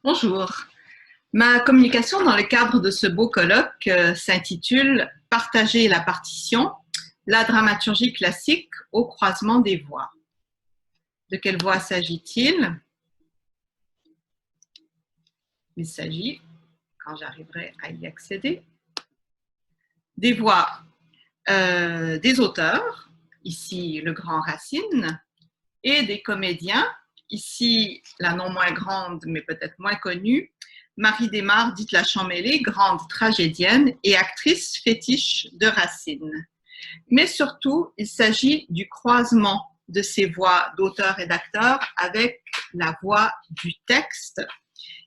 Bonjour. Ma communication dans le cadre de ce beau colloque s'intitule « Partager la partition, la dramaturgie classique au croisement des voix ». De quelle voix s'agit-il? Il s'agit, quand j'arriverai à y accéder, des voix des auteurs, ici le grand Racine, et des comédiens, ici la non moins grande mais peut-être moins connue, Marie Desmarres, dite la Champmeslé, grande tragédienne et actrice fétiche de Racine. Mais surtout, il s'agit du croisement de ces voix d'auteurs et d'acteurs avec la voix du texte.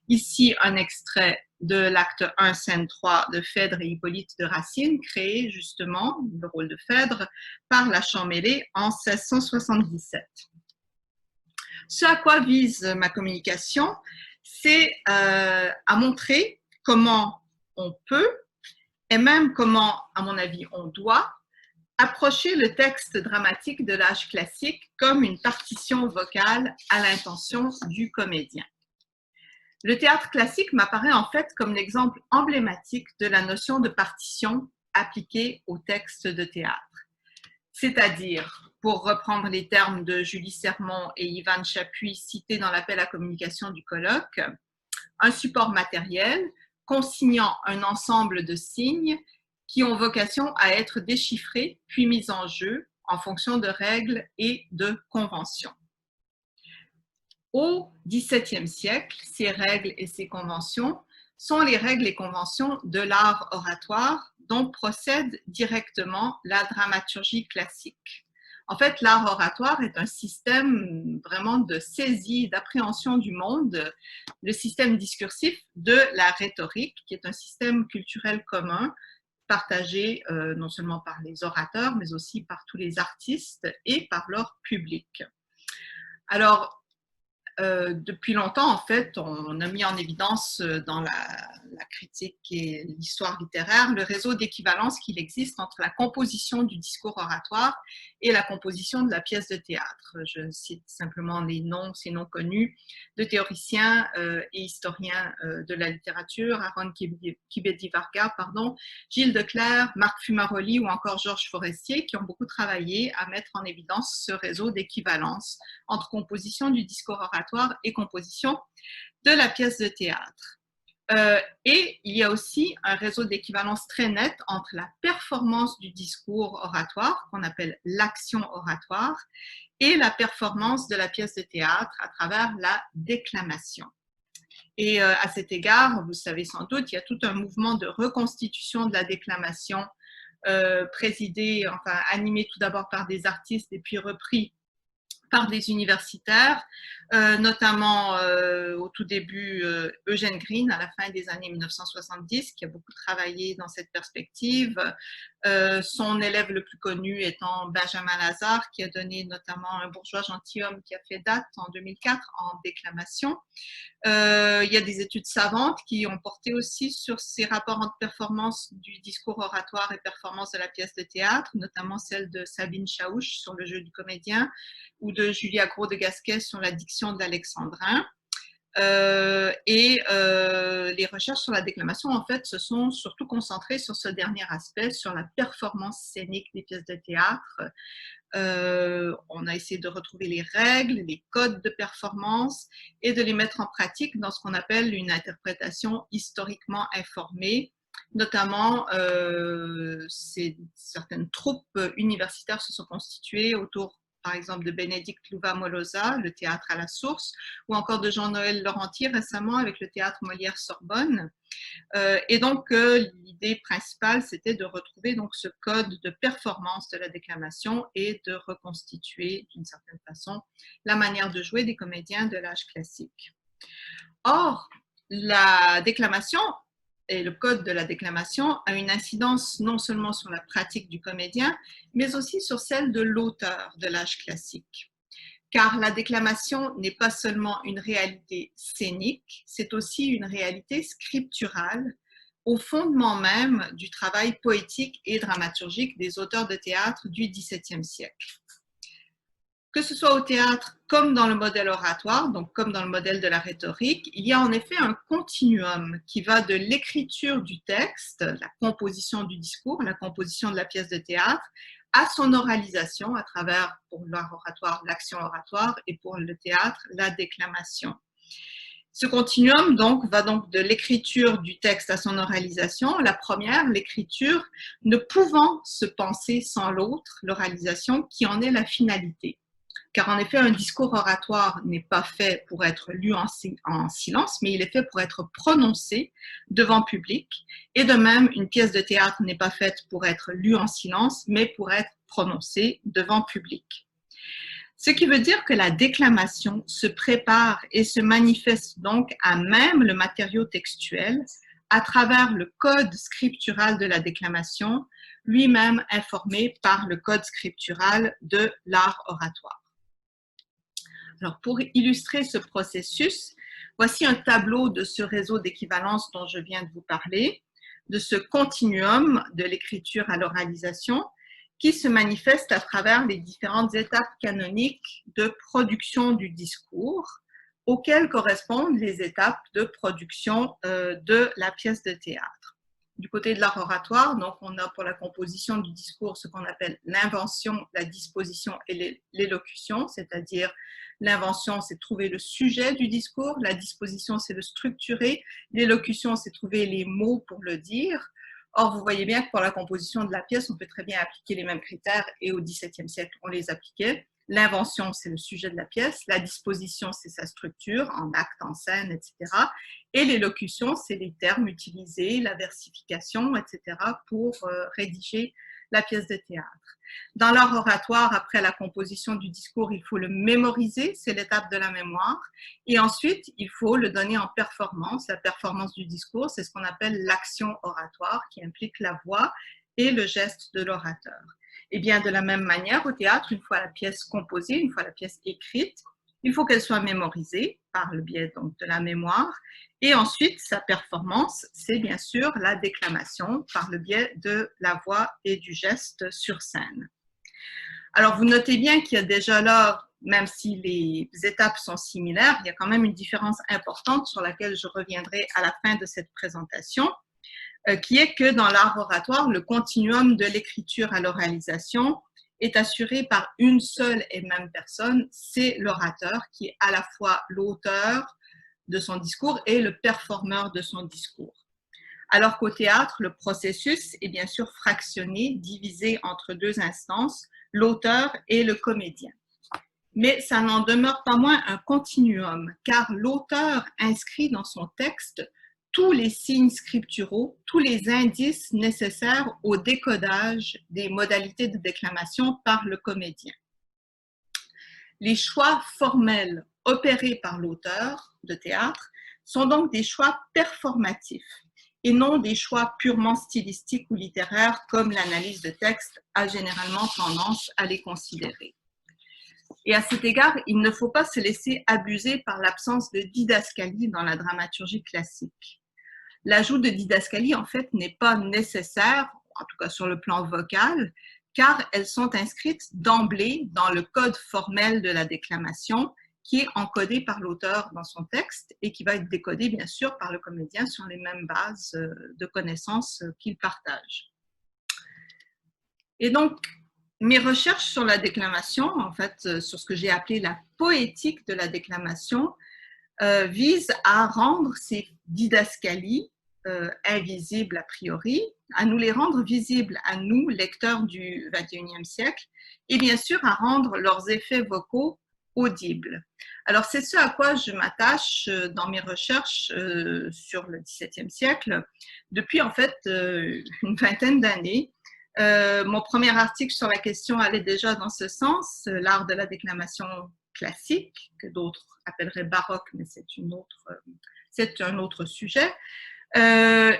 Ici, un extrait de l'acte 1, scène 3 de Phèdre et Hippolyte de Racine, créé justement, le rôle de Phèdre, par la Champmeslé en 1677. Ce à quoi vise ma communication, c'est à montrer comment on peut, et même comment, à mon avis, on doit, approcher le texte dramatique de l'âge classique comme une partition vocale à l'intention du comédien. Le théâtre classique m'apparaît en fait comme l'exemple emblématique de la notion de partition appliquée au texte de théâtre. C'est-à-dire, pour reprendre les termes de Julie Sermon et Ivan Chapuis cités dans l'appel à communication du colloque, un support matériel consignant un ensemble de signes qui ont vocation à être déchiffrés puis mis en jeu en fonction de règles et de conventions. Au XVIIe siècle, ces règles et ces conventions sont les règles et conventions de l'art oratoire dont procède directement la dramaturgie classique. En fait, l'art oratoire est un système vraiment de saisie, d'appréhension du monde, le système discursif de la rhétorique, qui est un système culturel commun, partagé non seulement par les orateurs, mais aussi par tous les artistes et par leur public. Alors, depuis longtemps, en fait, on a mis en évidence dans la critique et l'histoire littéraire le réseau d'équivalence qu'il existe entre la composition du discours oratoire et la composition de la pièce de théâtre. Je cite simplement ces noms connus de théoriciens et historiens de la littérature, Aaron Kibedi-Varga, Gilles Declercq, Marc Fumaroli ou encore Georges Forestier, qui ont beaucoup travaillé à mettre en évidence ce réseau d'équivalence entre composition du discours oratoire et composition de la pièce de théâtre. Et il y a aussi un réseau d'équivalence très net entre la performance du discours oratoire, qu'on appelle l'action oratoire, et la performance de la pièce de théâtre à travers la déclamation. Et à cet égard, vous savez sans doute, il y a tout un mouvement de reconstitution de la déclamation animé tout d'abord par des artistes et puis repris par des universitaires, notamment au tout début Eugène Green à la fin des années 1970, qui a beaucoup travaillé dans cette perspective. Son élève le plus connu étant Benjamin Lazare, qui a donné notamment Un bourgeois gentilhomme qui a fait date en 2004 en déclamation. Il y a des études savantes qui ont porté aussi sur ces rapports entre performance du discours oratoire et performance de la pièce de théâtre, notamment celle de Sabine Chaouch sur le jeu du comédien ou de Julia Gros de Gasquet sur la diction de l'alexandrin. Les recherches sur la déclamation, en fait, se sont surtout concentrées sur ce dernier aspect, sur la performance scénique des pièces de théâtre. On a essayé de retrouver les règles, les codes de performance et de les mettre en pratique dans ce qu'on appelle une interprétation historiquement informée. Notamment, certaines troupes universitaires se sont constituées autour, par exemple, de Bénédicte Louva-Molosa, le théâtre à la source, ou encore de Jean-Noël Laurentier récemment avec le théâtre Molière-Sorbonne. Et donc, l'idée principale, c'était de retrouver donc, ce code de performance de la déclamation et de reconstituer, d'une certaine façon, la manière de jouer des comédiens de l'âge classique. Or, la déclamation et le code de la déclamation a une incidence non seulement sur la pratique du comédien, mais aussi sur celle de l'auteur de l'âge classique. Car la déclamation n'est pas seulement une réalité scénique, c'est aussi une réalité scripturale, au fondement même du travail poétique et dramaturgique des auteurs de théâtre du XVIIe siècle. Que ce soit au théâtre comme dans le modèle oratoire, donc comme dans le modèle de la rhétorique, il y a en effet un continuum qui va de l'écriture du texte, la composition du discours, la composition de la pièce de théâtre, à son oralisation à travers, pour l'art oratoire, l'action oratoire et pour le théâtre, la déclamation. Ce continuum va donc de l'écriture du texte à son oralisation. La première, l'écriture, ne pouvant se penser sans l'autre, l'oralisation, qui en est la finalité. Car en effet, un discours oratoire n'est pas fait pour être lu en silence, mais il est fait pour être prononcé devant public. Et de même, une pièce de théâtre n'est pas faite pour être lue en silence, mais pour être prononcée devant public. Ce qui veut dire que la déclamation se prépare et se manifeste donc à même le matériau textuel à travers le code scriptural de la déclamation, lui-même informé par le code scriptural de l'art oratoire. Alors, pour illustrer ce processus, voici un tableau de ce réseau d'équivalence dont je viens de vous parler, de ce continuum de l'écriture à l'oralisation, qui se manifeste à travers les différentes étapes canoniques de production du discours, auxquelles correspondent les étapes de production de la pièce de théâtre. Du côté de l'art oratoire, donc on a pour la composition du discours ce qu'on appelle l'invention, la disposition et l'élocution, c'est-à-dire l'invention, c'est trouver le sujet du discours, la disposition, c'est le structurer, l'élocution, c'est trouver les mots pour le dire. Or, vous voyez bien que pour la composition de la pièce, on peut très bien appliquer les mêmes critères et au XVIIe siècle, on les appliquait. L'invention, c'est le sujet de la pièce. La disposition, c'est sa structure, en acte, en scène, etc. Et l'élocution, c'est les termes utilisés, la versification, etc. pour rédiger la pièce de théâtre. Dans l'art oratoire, après la composition du discours, il faut le mémoriser, c'est l'étape de la mémoire. Et ensuite, il faut le donner en performance. La performance du discours, c'est ce qu'on appelle l'action oratoire, qui implique la voix et le geste de l'orateur. Et bien, de la même manière, au théâtre, une fois la pièce composée, une fois la pièce écrite, il faut qu'elle soit mémorisée par le biais donc, de la mémoire. Et ensuite, sa performance, c'est bien sûr la déclamation par le biais de la voix et du geste sur scène. Alors, vous notez bien qu'il y a déjà là, même si les étapes sont similaires, il y a quand même une différence importante sur laquelle je reviendrai à la fin de cette présentation, qui est que dans l'art oratoire, le continuum de l'écriture à l'oralisation est assuré par une seule et même personne, c'est l'orateur qui est à la fois l'auteur de son discours et le performeur de son discours. Alors qu'au théâtre, le processus est bien sûr fractionné, divisé entre deux instances, l'auteur et le comédien. Mais ça n'en demeure pas moins un continuum, car l'auteur inscrit dans son texte tous les signes scripturaux, tous les indices nécessaires au décodage des modalités de déclamation par le comédien. Les choix formels opérés par l'auteur de théâtre sont donc des choix performatifs et non des choix purement stylistiques ou littéraires comme l'analyse de texte a généralement tendance à les considérer. Et à cet égard, il ne faut pas se laisser abuser par l'absence de didascalie dans la dramaturgie classique. L'ajout de didascalie, en fait, n'est pas nécessaire, en tout cas sur le plan vocal, car elles sont inscrites d'emblée dans le code formel de la déclamation qui est encodé par l'auteur dans son texte et qui va être décodé, bien sûr, par le comédien sur les mêmes bases de connaissances qu'il partage. Et donc, mes recherches sur la déclamation, en fait, sur ce que j'ai appelé la poétique de la déclamation, visent à rendre ces didascalies invisibles a priori, à nous les rendre visibles à nous, lecteurs du XXIe siècle, et bien sûr à rendre leurs effets vocaux audibles. Alors c'est ce à quoi je m'attache dans mes recherches sur le XVIIe siècle depuis en fait une vingtaine d'années. Mon premier article sur la question allait déjà dans ce sens, l'art de la déclamation classique, que d'autres appelleraient baroque, mais c'est un autre sujet.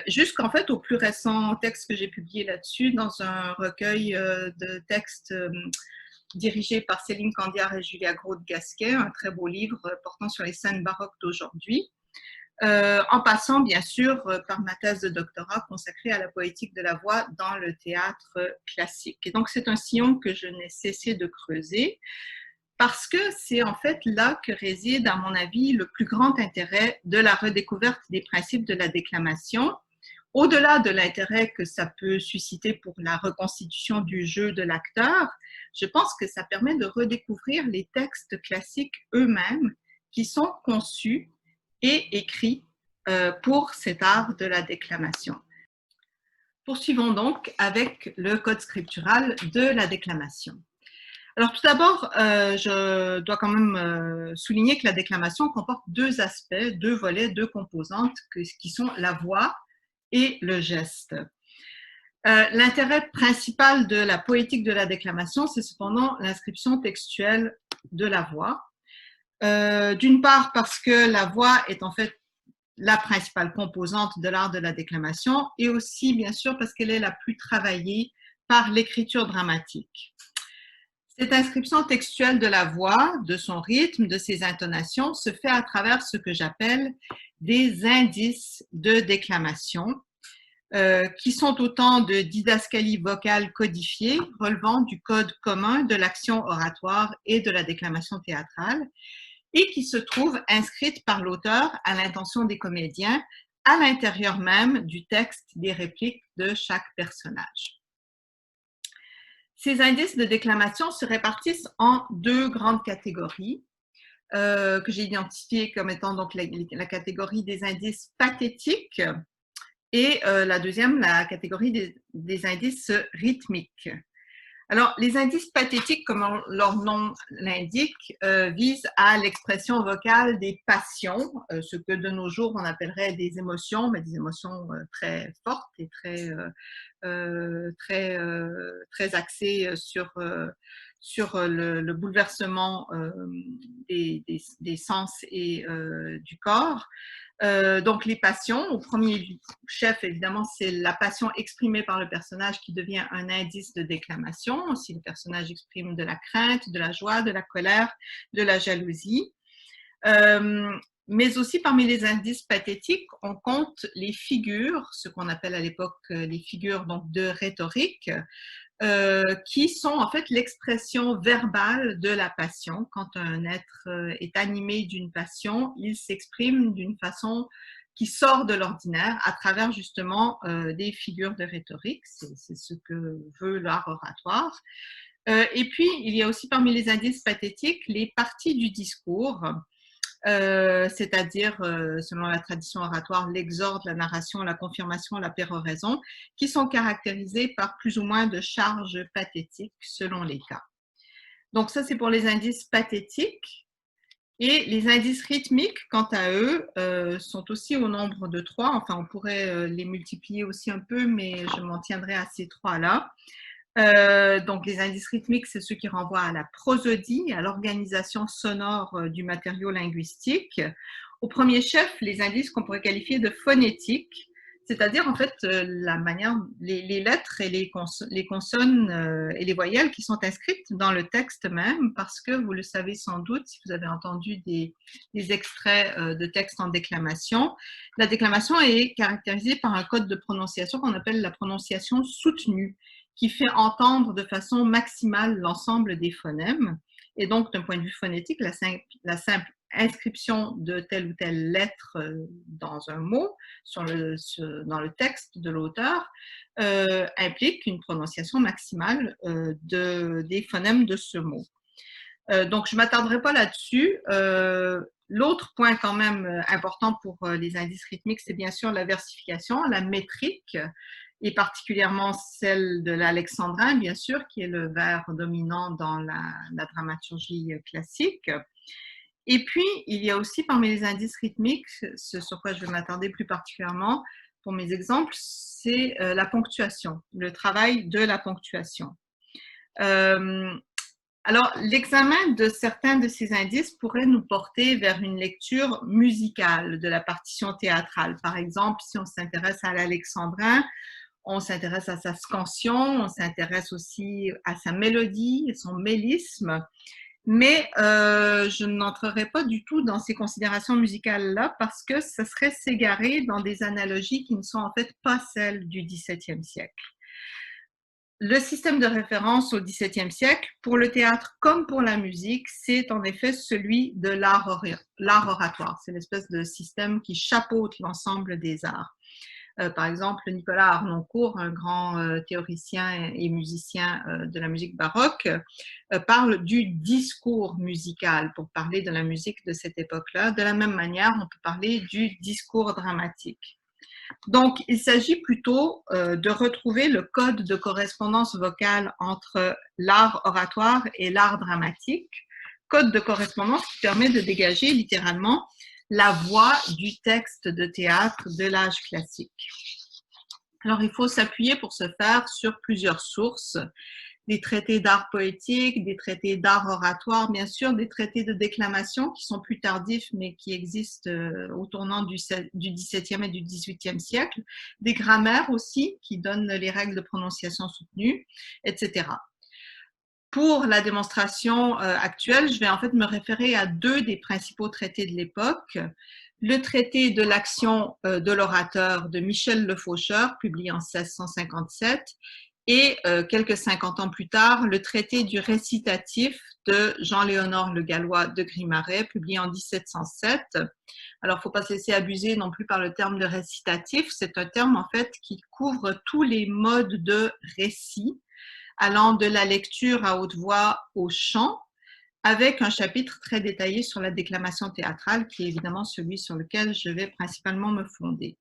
Jusqu'en fait au plus récent texte que j'ai publié là-dessus dans un recueil de textes dirigé par Céline Candiard et Julia Gros-de-Gasquet, un très beau livre portant sur les scènes baroques d'aujourd'hui, en passant bien sûr par ma thèse de doctorat consacrée à la poétique de la voix dans le théâtre classique. Et donc c'est un sillon que je n'ai cessé de creuser. parce que c'est en fait là que réside, à mon avis, le plus grand intérêt de la redécouverte des principes de la déclamation, au-delà de l'intérêt que ça peut susciter pour la reconstitution du jeu de l'acteur. Je pense que ça permet de redécouvrir les textes classiques eux-mêmes qui sont conçus et écrits pour cet art de la déclamation. Poursuivons donc avec le code scriptural de la déclamation. Alors tout d'abord, je dois quand même souligner que la déclamation comporte deux aspects, deux volets, deux composantes qui sont la voix et le geste. L'intérêt principal de la poétique de la déclamation, c'est cependant l'inscription textuelle de la voix. D'une part parce que la voix est en fait la principale composante de l'art de la déclamation, et aussi bien sûr parce qu'elle est la plus travaillée par l'écriture dramatique. Cette inscription textuelle de la voix, de son rythme, de ses intonations, se fait à travers ce que j'appelle des indices de déclamation, qui sont autant de didascalies vocales codifiées relevant du code commun de l'action oratoire et de la déclamation théâtrale, et qui se trouvent inscrites par l'auteur à l'intention des comédiens à l'intérieur même du texte des répliques de chaque personnage. Ces indices de déclamation se répartissent en deux grandes catégories que j'ai identifiées comme étant donc la catégorie des indices pathétiques et la deuxième, la catégorie des indices rythmiques. Alors, les indices pathétiques, comme leur nom l'indique, visent à l'expression vocale des passions, ce que de nos jours on appellerait des émotions, mais des émotions très fortes et très axées sur le bouleversement des sens et du corps. Donc les passions, au premier chef évidemment c'est la passion exprimée par le personnage qui devient un indice de déclamation, si le personnage exprime de la crainte, de la joie, de la colère, de la jalousie. Mais aussi parmi les indices pathétiques, on compte les figures, ce qu'on appelle à l'époque les figures donc, de rhétorique, qui sont en fait l'expression verbale de la passion. Quand un être est animé d'une passion, il s'exprime d'une façon qui sort de l'ordinaire à travers justement des figures de rhétorique. C'est ce que veut l'art oratoire. Et puis, il y a aussi parmi les indices pathétiques les parties du discours, c'est-à-dire, selon la tradition oratoire, l'exorde, la narration, la confirmation, la péroraison, qui sont caractérisées par plus ou moins de charges pathétiques selon les cas. Donc ça, c'est pour les indices pathétiques. Et les indices rythmiques, quant à eux, sont aussi au nombre de 3. Enfin, on pourrait les multiplier aussi un peu, mais je m'en tiendrai à ces 3-là. Donc les indices rythmiques, c'est ceux qui renvoient à la prosodie, à l'organisation sonore du matériau linguistique. Au premier chef, les indices qu'on pourrait qualifier de phonétiques, c'est-à-dire en fait la manière, les lettres et les consonnes et les voyelles qui sont inscrites dans le texte même, parce que vous le savez sans doute si vous avez entendu des extraits de textes en déclamation, la déclamation est caractérisée par un code de prononciation qu'on appelle la prononciation soutenue, qui fait entendre de façon maximale l'ensemble des phonèmes. Et donc, d'un point de vue phonétique, la simple inscription de telle ou telle lettre dans un mot, dans le texte de l'auteur, implique une prononciation maximale des phonèmes de ce mot. Donc, je ne m'attarderai pas là-dessus. L'autre point quand même important pour les indices rythmiques, c'est bien sûr la versification, la métrique, et particulièrement celle de l'alexandrin, bien sûr, qui est le vers dominant dans la dramaturgie classique. Et puis, il y a aussi parmi les indices rythmiques, ce sur quoi je vais m'attarder plus particulièrement pour mes exemples, c'est la ponctuation, le travail de la ponctuation. Alors, l'examen de certains de ces indices pourrait nous porter vers une lecture musicale de la partition théâtrale. Par exemple, si on s'intéresse à l'alexandrin, on s'intéresse à sa scansion, on s'intéresse aussi à sa mélodie, son mélisme, mais je n'entrerai pas du tout dans ces considérations musicales-là parce que ce serait s'égarer dans des analogies qui ne sont en fait pas celles du XVIIe siècle. le système de référence au XVIIe siècle, pour le théâtre comme pour la musique, c'est en effet celui de l'art oratoire. C'est l'espèce de système qui chapeaute l'ensemble des arts. Par exemple, Nicolas Arnoncourt, un grand théoricien et musicien de la musique baroque, parle du discours musical pour parler de la musique de cette époque-là. De la même manière, on peut parler du discours dramatique. Donc, il s'agit plutôt de retrouver le code de correspondance vocale entre l'art oratoire et l'art dramatique, code de correspondance qui permet de dégager littéralement la voix du texte de théâtre de l'âge classique. Alors, il faut s'appuyer pour ce faire sur plusieurs sources, des traités d'art poétique, des traités d'art oratoire, bien sûr, des traités de déclamation qui sont plus tardifs, mais qui existent au tournant du XVIIe et du XVIIIe siècle, des grammaires aussi qui donnent les règles de prononciation soutenues, etc. Pour la démonstration actuelle, je vais en fait me référer à deux des principaux traités de l'époque. Le traité de l'action de l'orateur de Michel Le Faucheur, publié en 1657, et quelques 50 ans plus tard, le traité du récitatif de Jean-Léonard Le Gallois de Grimaret, publié en 1707. Alors, il ne faut pas se laisser abuser non plus par le terme de récitatif. C'est un terme en fait qui couvre tous les modes de récit, allant de la lecture à haute voix au chant, avec un chapitre très détaillé sur la déclamation théâtrale, qui est évidemment celui sur lequel je vais principalement me fonder.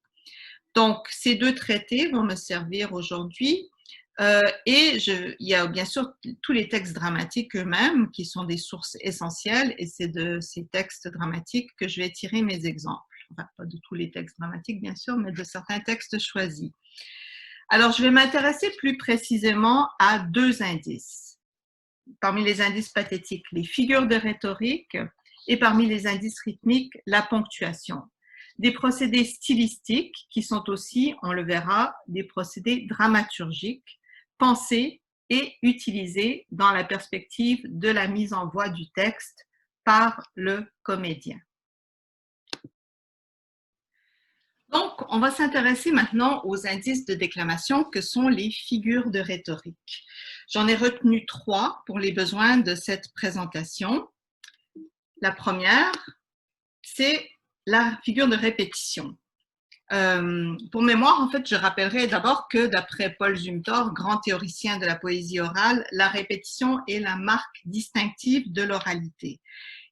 Donc, ces deux traités vont me servir aujourd'hui. Il y a bien sûr tous les textes dramatiques eux-mêmes, qui sont des sources essentielles, et c'est de ces textes dramatiques que je vais tirer mes exemples. Enfin, pas de tous les textes dramatiques, bien sûr, mais de certains textes choisis. Alors, je vais m'intéresser plus précisément à deux indices. Parmi les indices pathétiques, les figures de rhétorique, et parmi les indices rythmiques, la ponctuation. Des procédés stylistiques qui sont aussi, on le verra, des procédés dramaturgiques, pensés et utilisés dans la perspective de la mise en voix du texte par le comédien. Donc, on va s'intéresser maintenant aux indices de déclamation que sont les figures de rhétorique. J'en ai retenu trois pour les besoins de cette présentation. La première, c'est la figure de répétition. Pour mémoire, en fait, je rappellerai d'abord que d'après Paul Zumthor, grand théoricien de la poésie orale, la répétition est la marque distinctive de l'oralité.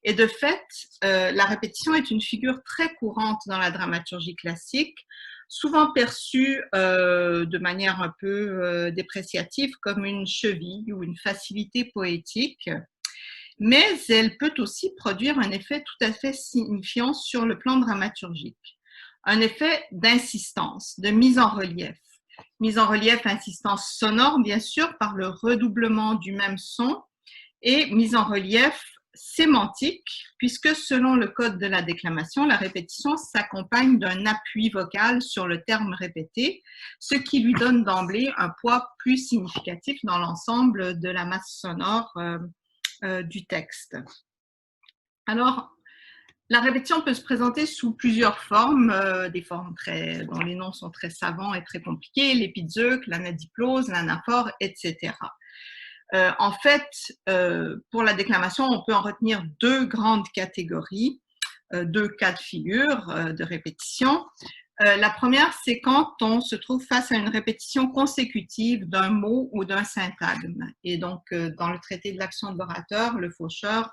Et de fait, la répétition est une figure très courante dans la dramaturgie classique, souvent perçue de manière un peu dépréciative comme une cheville ou une facilité poétique, mais elle peut aussi produire un effet tout à fait signifiant sur le plan dramaturgique. Un effet d'insistance, de mise en relief. Mise en relief, insistance sonore, bien sûr, par le redoublement du même son, et mise en relief sémantique, puisque selon le code de la déclamation, la répétition s'accompagne d'un appui vocal sur le terme répété, ce qui lui donne d'emblée un poids plus significatif dans l'ensemble de la masse sonore du texte. Alors, la répétition peut se présenter sous plusieurs formes, des formes dont les noms sont très savants et très compliqués, l'épizeuque, l'anadiplose, l'anaphore, etc. En fait, pour la déclamation, on peut en retenir deux grandes catégories, deux cas de figure de répétition. La première, c'est quand on se trouve face à une répétition consécutive d'un mot ou d'un syntagme. Et donc, dans le traité de l'action de l'orateur, le Faucheur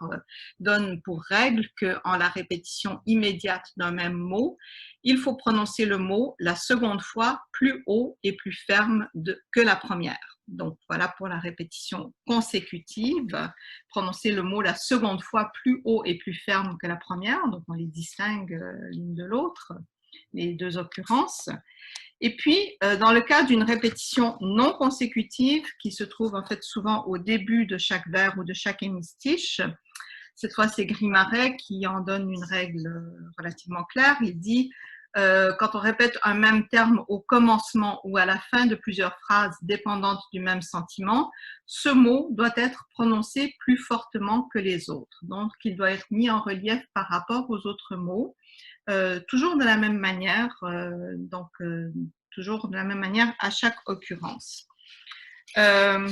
donne pour règle qu'en la répétition immédiate d'un même mot, il faut prononcer le mot la seconde fois plus haut et plus ferme que la première. Donc, voilà pour la répétition consécutive, prononcer le mot la seconde fois plus haut et plus ferme que la première. Donc, on les distingue l'une de l'autre, les deux occurrences. Et puis, dans le cas d'une répétition non consécutive, qui se trouve en fait souvent au début de chaque vers ou de chaque hémistiche, cette fois c'est Grimaret qui en donne une règle relativement claire. Il dit quand on répète un même terme au commencement ou à la fin de plusieurs phrases dépendantes du même sentiment, ce mot doit être prononcé plus fortement que les autres. Donc, il doit être mis en relief par rapport aux autres mots. Toujours de la même manière, toujours de la même manière à chaque occurrence. Euh,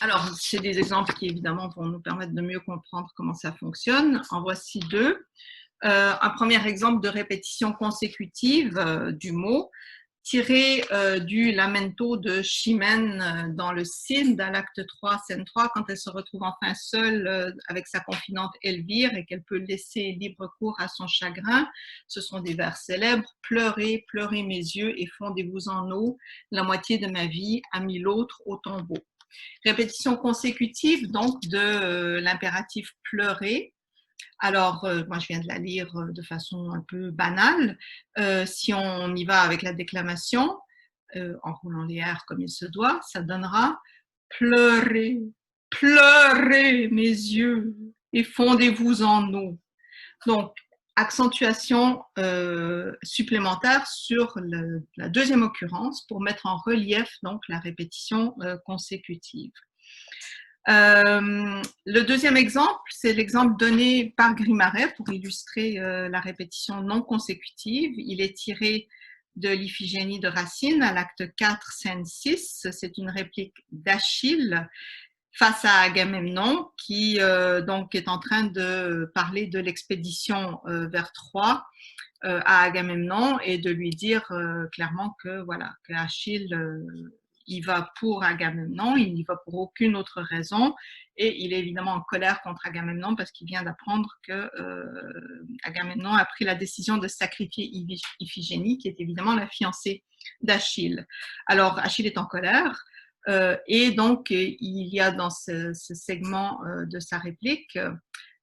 alors, c'est des exemples qui, évidemment, vont nous permettre de mieux comprendre comment ça fonctionne. En voici deux. Un premier exemple de répétition consécutive du mot, tiré du lamento de Chimène dans le Cid, à l'acte 3, scène 3, quand elle se retrouve enfin seule avec sa confidente Elvire et qu'elle peut laisser libre cours à son chagrin. Ce sont des vers célèbres. Pleurez, pleurez mes yeux et fondez-vous en eau. La moitié de ma vie a mis l'autre au tombeau. Répétition consécutive donc de l'impératif pleurer. Alors, moi, je viens de la lire de façon un peu banale. Si on y va avec la déclamation, en roulant les R comme il se doit, ça donnera « Pleurez, pleurez mes yeux et fondez-vous en eau ». Donc, accentuation supplémentaire sur la deuxième occurrence pour mettre en relief donc la répétition consécutive. Le deuxième exemple, c'est l'exemple donné par Grimaret pour illustrer la répétition non consécutive. Il est tiré de l'Iphigénie de Racine à l'acte 4, scène 6. C'est une réplique d'Achille face à Agamemnon qui donc est en train de parler de l'expédition vers Troie à Agamemnon et de lui dire clairement que voilà, que Achille il va pour Agamemnon, il n'y va pour aucune autre raison, et il est évidemment en colère contre Agamemnon parce qu'il vient d'apprendre que Agamemnon a pris la décision de sacrifier Iphigénie, qui est évidemment la fiancée d'Achille. Alors Achille est en colère, et donc il y a dans ce segment de sa réplique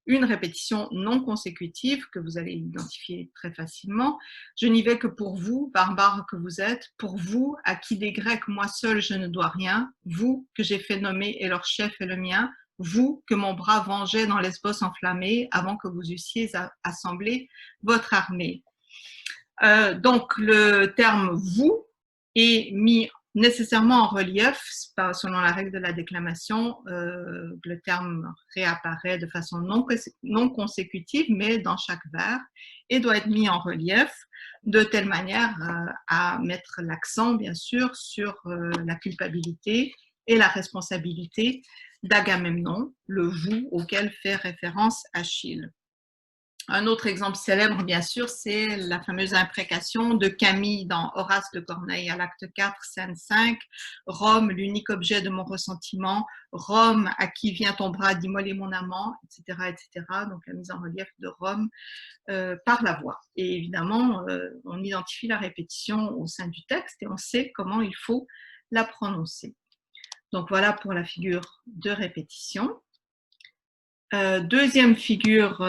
une répétition non consécutive que vous allez identifier très facilement. Je n'y vais que pour vous, barbares que vous êtes, pour vous, à qui des Grecs, moi seul, je ne dois rien, vous que j'ai fait nommer et leur chef est le mien, vous que mon bras vengeait dans Lesbos enflammé avant que vous eussiez assemblé votre armée. Donc, le terme « vous » est mis nécessairement en relief, selon la règle de la déclamation, le terme réapparaît de façon non consécutive, mais dans chaque vers, et doit être mis en relief de telle manière à mettre l'accent, bien sûr, sur la culpabilité et la responsabilité d'Agamemnon, le « vous » auquel fait référence Achille. Un autre exemple célèbre, bien sûr, c'est la fameuse imprécation de Camille dans Horace de Corneille à l'acte 4, scène 5. Rome, l'unique objet de mon ressentiment. Rome, à qui vient ton bras d'immoler mon amant, etc., etc. Donc la mise en relief de Rome par la voix. Et évidemment, on identifie la répétition au sein du texte et on sait comment il faut la prononcer. Donc voilà pour la figure de répétition. Deuxième figure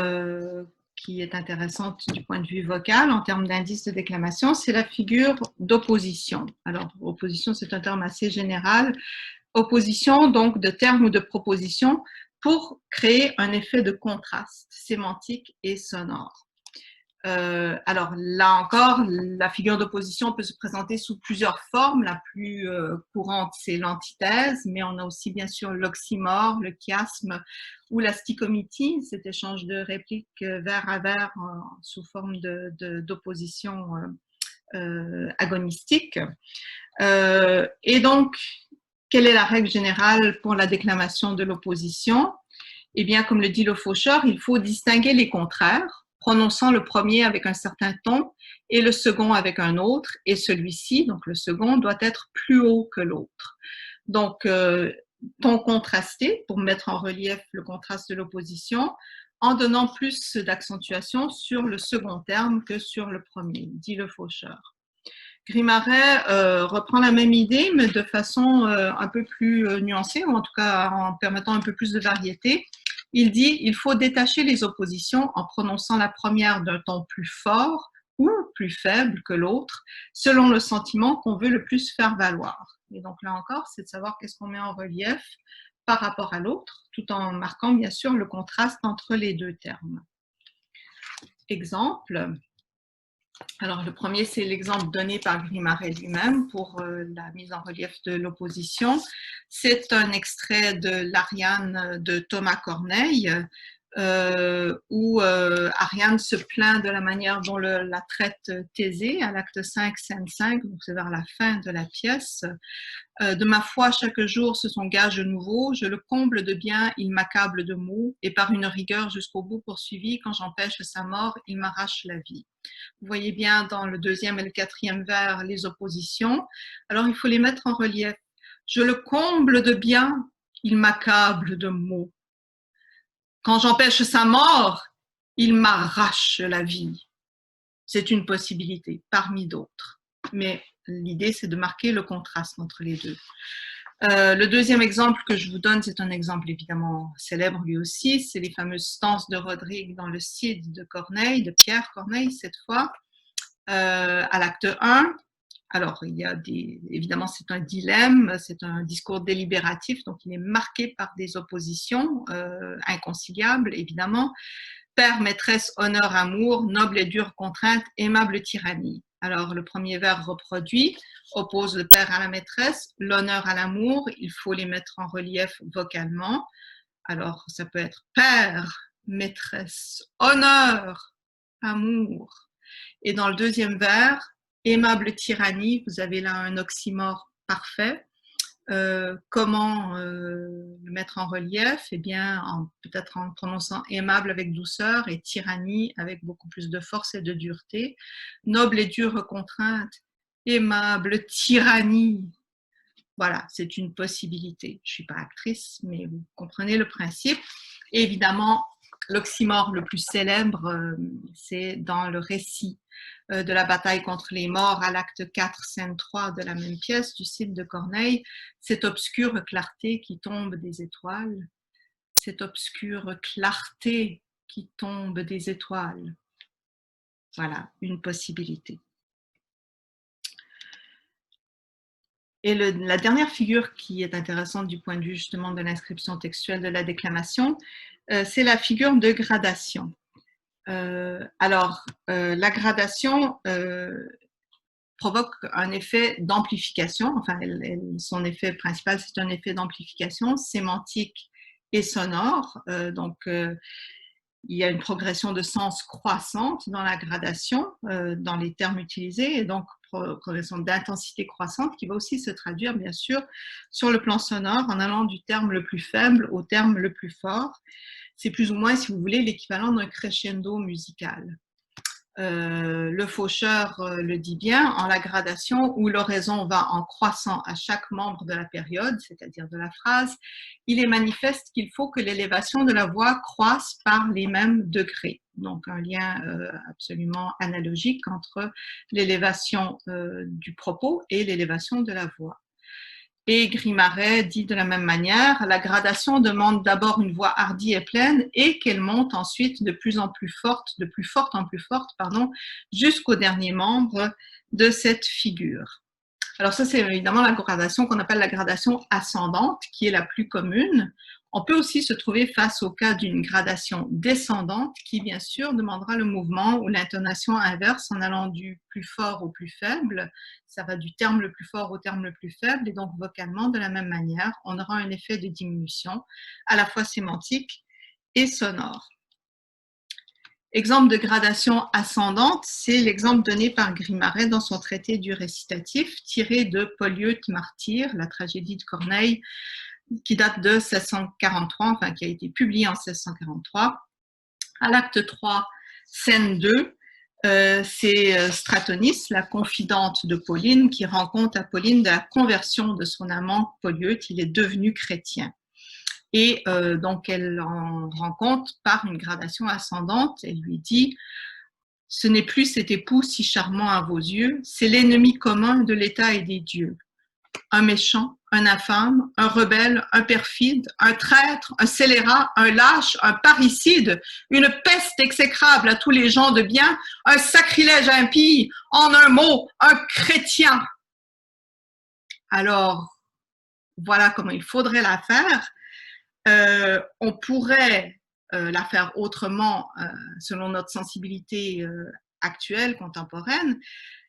qui est intéressante du point de vue vocal en termes d'indice de déclamation, c'est la figure d'opposition. Alors, opposition, c'est un terme assez général. Opposition, donc, de termes ou de propositions pour créer un effet de contraste sémantique et sonore. Alors là encore, la figure d'opposition peut se présenter sous plusieurs formes. La plus courante, c'est l'antithèse, mais on a aussi bien sûr l'oxymore, le chiasme ou la stichométie, cet échange de répliques vers à vers sous forme d'opposition agonistique. Et donc, quelle est la règle générale pour la déclamation de l'opposition? Eh bien, comme le dit le faucheur, il faut distinguer les contraires, prononçant le premier avec un certain ton et le second avec un autre, et celui-ci, donc le second, doit être plus haut que l'autre. Donc, ton contrasté, pour mettre en relief le contraste de l'opposition, en donnant plus d'accentuation sur le second terme que sur le premier, dit le faucheur. Grimaret reprend la même idée, mais de façon un peu plus nuancée, ou en tout cas en permettant un peu plus de variété. Il dit il faut détacher les oppositions en prononçant la première d'un ton plus fort ou plus faible que l'autre, selon le sentiment qu'on veut le plus faire valoir. Et donc là encore, c'est de savoir qu'est-ce qu'on met en relief par rapport à l'autre, tout en marquant bien sûr le contraste entre les deux termes. Exemple. Alors, le premier, c'est l'exemple donné par Grimaret lui-même pour la mise en relief de l'opposition. C'est un extrait de l'Ariane de Thomas Corneille, où Ariane se plaint de la manière dont la traite Thésée à l'acte 5, scène 5, donc c'est vers la fin de la pièce. De ma foi, chaque jour, ce sont gages nouveaux. Je le comble de bien, il m'accable de maux, et par une rigueur jusqu'au bout poursuivie, quand j'empêche sa mort, il m'arrache la vie. Vous voyez bien dans le deuxième et le quatrième vers les oppositions. Alors, il faut les mettre en relief. Je le comble de bien, il m'accable de maux. Quand j'empêche sa mort, il m'arrache la vie. C'est une possibilité parmi d'autres. Mais l'idée, c'est de marquer le contraste entre les deux. Le deuxième exemple que je vous donne, c'est un exemple évidemment célèbre lui aussi, c'est les fameuses stances de Rodrigue dans le Cid de Corneille, de Pierre Corneille cette fois, à l'acte 1. Alors, il y a évidemment, c'est un dilemme, c'est un discours délibératif, donc il est marqué par des oppositions inconciliables, évidemment. Père, maîtresse, honneur, amour, noble et dure contrainte, aimable tyrannie. Alors, le premier vers reproduit, oppose le père à la maîtresse, l'honneur à l'amour, il faut les mettre en relief vocalement. Alors, ça peut être père, maîtresse, honneur, amour. Et dans le deuxième vers, aimable tyrannie, vous avez là un oxymore parfait. Comment le mettre en relief? Eh bien, peut-être en prononçant aimable avec douceur et tyrannie avec beaucoup plus de force et de dureté. Noble et dure contrainte, aimable tyrannie. Voilà, c'est une possibilité. Je ne suis pas actrice, mais vous comprenez le principe. Et évidemment, l'oxymore le plus célèbre, c'est dans le récit de la bataille contre les morts à l'acte 4, scène 3 de la même pièce du Cid de Corneille, cette obscure clarté qui tombe des étoiles, cette obscure clarté qui tombe des étoiles. Voilà, une possibilité. Et la dernière figure qui est intéressante du point de vue justement de l'inscription textuelle de la déclamation, c'est la figure de gradation. La gradation provoque un effet d'amplification, enfin son effet principal c'est un effet d'amplification sémantique et sonore, il y a une progression de sens croissante dans la gradation, dans les termes utilisés, et donc progression d'intensité croissante qui va aussi se traduire bien sûr sur le plan sonore en allant du terme le plus faible au terme le plus fort. C'est plus ou moins, si vous voulez, l'équivalent d'un crescendo musical. Le faucheur le dit bien, en la gradation où l'oraison va en croissant à chaque membre de la période, c'est-à-dire de la phrase, il est manifeste qu'il faut que l'élévation de la voix croisse par les mêmes degrés. Donc un lien absolument analogique entre l'élévation du propos et l'élévation de la voix. Et Grimaret dit de la même manière, la gradation demande d'abord une voix hardie et pleine et qu'elle monte ensuite de plus en plus forte, de plus forte en plus forte, jusqu'au dernier membre de cette figure. Alors ça, c'est évidemment la gradation qu'on appelle la gradation ascendante, qui est la plus commune. On peut aussi se trouver face au cas d'une gradation descendante qui, bien sûr, demandera le mouvement ou l'intonation inverse en allant du plus fort au plus faible. Ça va du terme le plus fort au terme le plus faible et donc vocalement, de la même manière, on aura un effet de diminution à la fois sémantique et sonore. Exemple de gradation ascendante, c'est l'exemple donné par Grimaret dans son traité du récitatif, tiré de Polyeucte Martyr, la tragédie de Corneille, qui date de 1643, enfin qui a été publié en 1643. À l'acte 3, scène 2, c'est Stratonis, la confidente de Pauline, qui rend compte à Pauline de la conversion de son amant Polyeucte. Il est devenu chrétien. Et donc, elle en rend compte par une gradation ascendante. Elle lui dit « Ce n'est plus cet époux si charmant à vos yeux, c'est l'ennemi commun de l'État et des dieux. Un méchant, un infâme, un rebelle, un perfide, un traître, un scélérat, un lâche, un parricide, une peste exécrable à tous les gens de bien, un sacrilège impie, en un mot, un chrétien. » Alors, voilà comment il faudrait la faire. On pourrait la faire autrement selon notre sensibilité actuelle, contemporaine.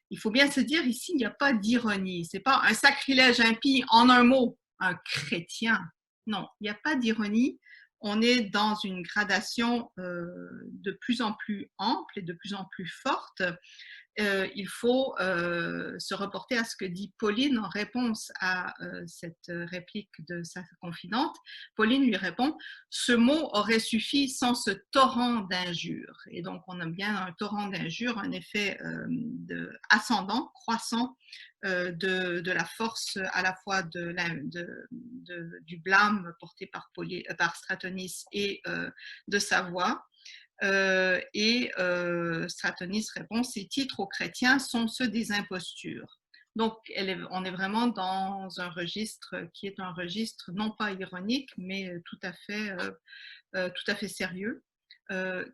Il faut bien se dire ici, il n'y a pas d'ironie. Ce n'est pas un sacrilège impie, en un mot, un chrétien. Non, il n'y a pas d'ironie. on est dans une gradation de plus en plus ample et de plus en plus forte. Il faut se reporter à ce que dit Pauline en réponse à cette réplique de sa confidente. Pauline lui répond « Ce mot aurait suffi sans ce torrent d'injures ». Et donc, on a bien un torrent d'injures, un effet ascendant, croissant de la force à la fois du blâme porté par Stratonis et de sa voix. Stratonis répond « Ces titres aux chrétiens sont ceux des impostures ». Donc, on est vraiment dans un registre qui est un registre non pas ironique, mais tout à fait sérieux,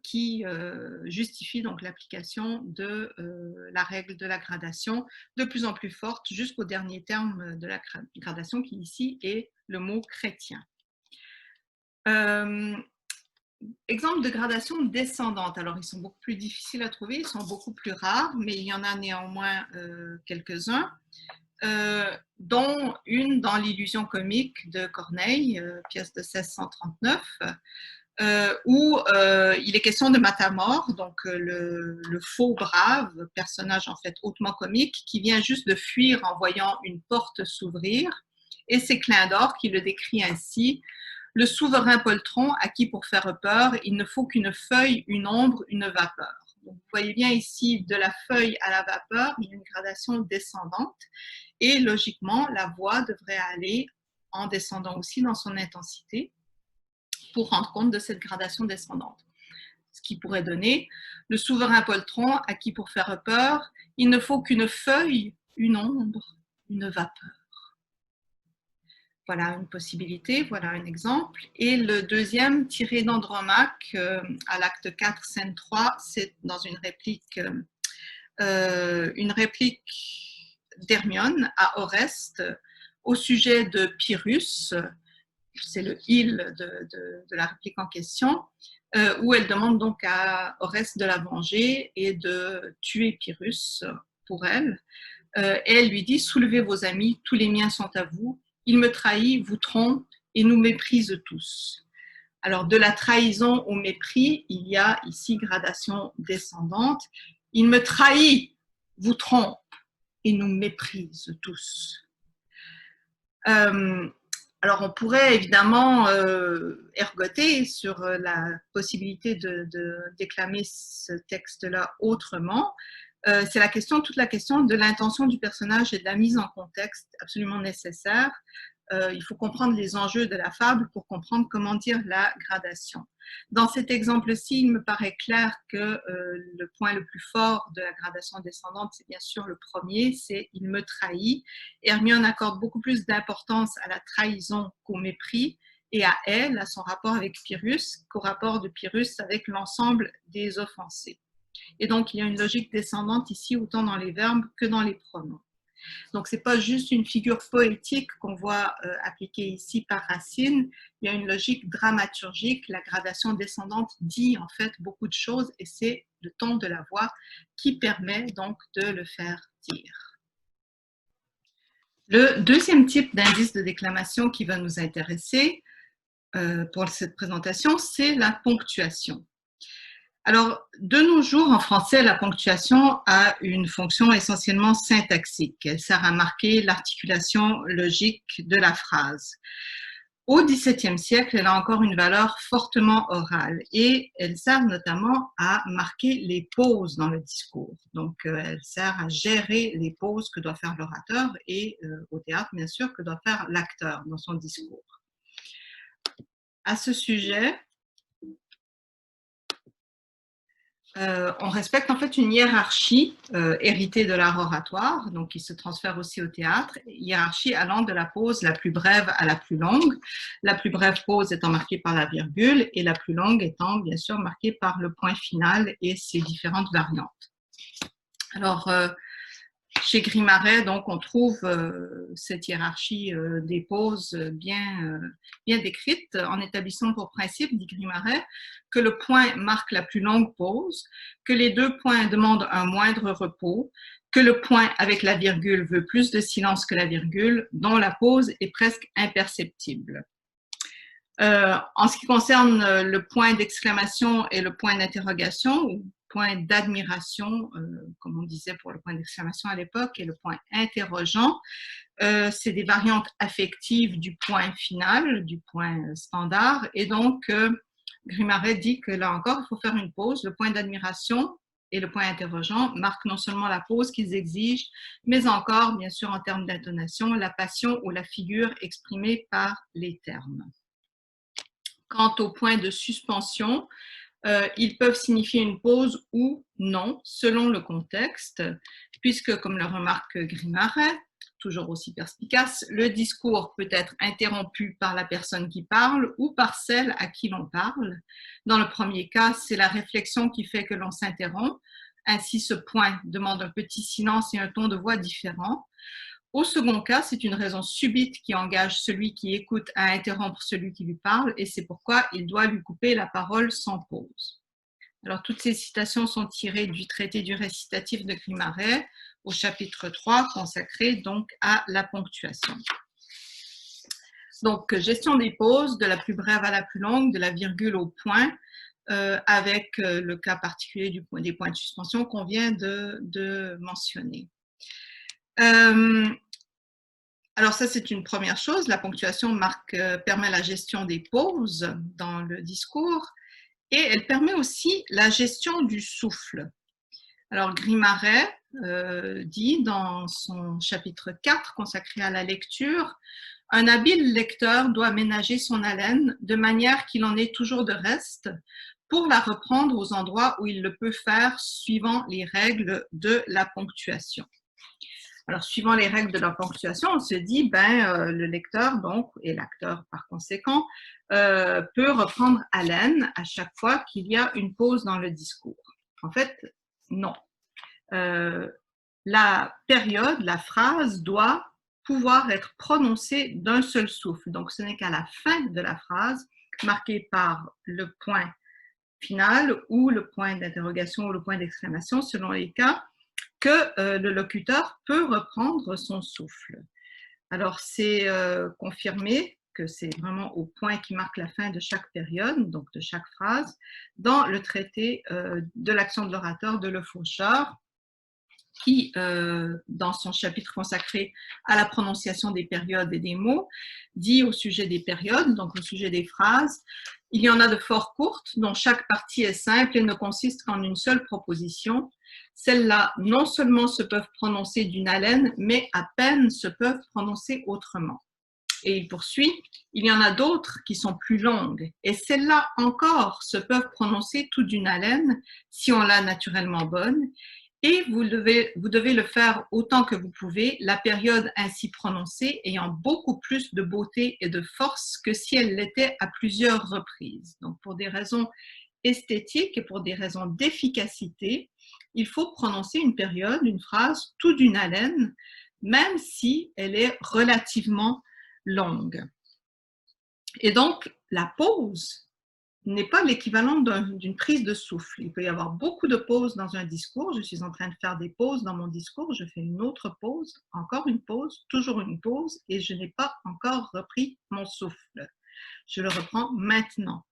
qui justifie donc l'application de la règle de la gradation de plus en plus forte jusqu'au dernier terme de la gradation qui ici est le mot chrétien. Exemple de gradation descendante. Alors, ils sont beaucoup plus difficiles à trouver, ils sont beaucoup plus rares, mais il y en a néanmoins quelques-uns, dont une dans l'illusion comique de Corneille, pièce de 1639, où il est question de Matamor, donc le faux brave, personnage en fait hautement comique, qui vient juste de fuir en voyant une porte s'ouvrir, et c'est Clindor qui le décrit ainsi. Le souverain poltron à qui pour faire peur, il ne faut qu'une feuille, une ombre, une vapeur. Donc, vous voyez bien ici, de la feuille à la vapeur, il y a une gradation descendante et logiquement, la voix devrait aller en descendant aussi dans son intensité pour rendre compte de cette gradation descendante. Ce qui pourrait donner le souverain poltron à qui pour faire peur, il ne faut qu'une feuille, une ombre, une vapeur. Voilà une possibilité, voilà un exemple. Et le deuxième, tiré d'Andromaque, à l'acte 4, scène 3, c'est dans une réplique d'Hermione à Oreste au sujet de Pyrrhus, c'est le il de la réplique en question, où elle demande donc à Oreste de la venger et de tuer Pyrrhus pour elle. Et elle lui dit « Soulevez vos amis, tous les miens sont à vous. Il me trahit, vous trompe et nous méprise tous. » Alors, de la trahison au mépris, il y a ici gradation descendante. Il me trahit, vous trompe et nous méprise tous. Alors, on pourrait évidemment ergoter sur la possibilité de déclamer ce texte-là autrement. C'est toute la question de l'intention du personnage et de la mise en contexte absolument nécessaire. Il faut comprendre les enjeux de la fable pour comprendre comment dire la gradation. Dans cet exemple-ci, il me paraît clair que le point le plus fort de la gradation descendante, c'est bien sûr le premier, c'est « il me trahit ». Hermione accorde beaucoup plus d'importance à la trahison qu'au mépris et à elle, à son rapport avec Pyrrhus, qu'au rapport de Pyrrhus avec l'ensemble des offensés. Et donc, il y a une logique descendante ici, autant dans les verbes que dans les pronoms. Donc, ce n'est pas juste une figure poétique qu'on voit appliquée ici par Racine, il y a une logique dramaturgique, la gradation descendante dit en fait beaucoup de choses et c'est le ton de la voix qui permet donc de le faire dire. Le deuxième type d'indice de déclamation qui va nous intéresser pour cette présentation, c'est la ponctuation. Alors, de nos jours, en français, la ponctuation a une fonction essentiellement syntaxique. Elle sert à marquer l'articulation logique de la phrase. Au XVIIe siècle, elle a encore une valeur fortement orale et elle sert notamment à marquer les pauses dans le discours. Donc, elle sert à gérer les pauses que doit faire l'orateur et au théâtre, bien sûr, que doit faire l'acteur dans son discours. À ce sujet, on respecte en fait une hiérarchie héritée de l'art oratoire, donc qui se transfère aussi au théâtre, hiérarchie allant de la pause la plus brève à la plus longue, la plus brève pause étant marquée par la virgule et la plus longue étant bien sûr marquée par le point final et ses différentes variantes. Alors, chez Grimaret, donc, on trouve cette hiérarchie des pauses bien décrite en établissant pour principe, dit Grimaret, que le point marque la plus longue pause, que les deux points demandent un moindre repos, que le point avec la virgule veut plus de silence que la virgule, dont la pause est presque imperceptible. En ce qui concerne le point d'exclamation et le point d'interrogation, ou point d'admiration, comme on disait pour le point d'exclamation à l'époque, et le point interrogeant, c'est des variantes affectives du point final, du point standard, et donc Grimaret dit que là encore, il faut faire une pause. Le point d'admiration et le point interrogeant marquent non seulement la pause qu'ils exigent, mais encore, bien sûr, en termes d'intonation, la passion ou la figure exprimée par les termes. Quant au point de suspension, ils peuvent signifier une pause ou non, selon le contexte, puisque, comme le remarque Grimaret, toujours aussi perspicace, le discours peut être interrompu par la personne qui parle ou par celle à qui l'on parle. Dans le premier cas, c'est la réflexion qui fait que l'on s'interrompt. Ainsi, ce point demande un petit silence et un ton de voix différent. Au second cas, c'est une raison subite qui engage celui qui écoute à interrompre celui qui lui parle, et c'est pourquoi il doit lui couper la parole sans pause. Alors, toutes ces citations sont tirées du traité du récitatif de Grimaret, au chapitre 3, consacré donc à la ponctuation. Donc, gestion des pauses, de la plus brève à la plus longue, de la virgule au point, avec le cas particulier des points de suspension qu'on vient de mentionner. Alors ça, c'est une première chose. La ponctuation permet la gestion des pauses dans le discours et elle permet aussi la gestion du souffle. Alors Grimaret dit dans son chapitre 4 consacré à la lecture, « Un habile lecteur doit ménager son haleine de manière qu'il en ait toujours de reste pour la reprendre aux endroits où il le peut faire suivant les règles de la ponctuation. » Alors, suivant les règles de la ponctuation, on se dit, le lecteur, donc, et l'acteur par conséquent, peut reprendre haleine à chaque fois qu'il y a une pause dans le discours. En fait, non. La période, la phrase doit pouvoir être prononcée d'un seul souffle. Donc, ce n'est qu'à la fin de la phrase, marquée par le point final ou le point d'interrogation ou le point d'exclamation, selon les cas, que le locuteur peut reprendre son souffle. Alors, c'est confirmé que c'est vraiment au point qui marque la fin de chaque période, donc de chaque phrase, dans le traité de l'action de l'orateur de Le Faucheur, qui, dans son chapitre consacré à la prononciation des périodes et des mots, dit au sujet des périodes, donc au sujet des phrases, il y en a de fort courtes, dont chaque partie est simple et ne consiste qu'en une seule proposition. Celles-là, non seulement se peuvent prononcer d'une haleine, mais à peine se peuvent prononcer autrement. Et il poursuit, il y en a d'autres qui sont plus longues, et celles-là encore se peuvent prononcer tout d'une haleine, si on l'a naturellement bonne, et vous devez le faire autant que vous pouvez, la période ainsi prononcée ayant beaucoup plus de beauté et de force que si elle l'était à plusieurs reprises. Donc, pour des raisons esthétiques et pour des raisons d'efficacité, il faut prononcer une période, une phrase, tout d'une haleine, même si elle est relativement longue. Et donc, la pause n'est pas l'équivalent d'une prise de souffle. Il peut y avoir beaucoup de pauses dans un discours. Je suis en train de faire des pauses dans mon discours. Je fais une autre pause, encore une pause, toujours une pause, et je n'ai pas encore repris mon souffle. Je le reprends maintenant.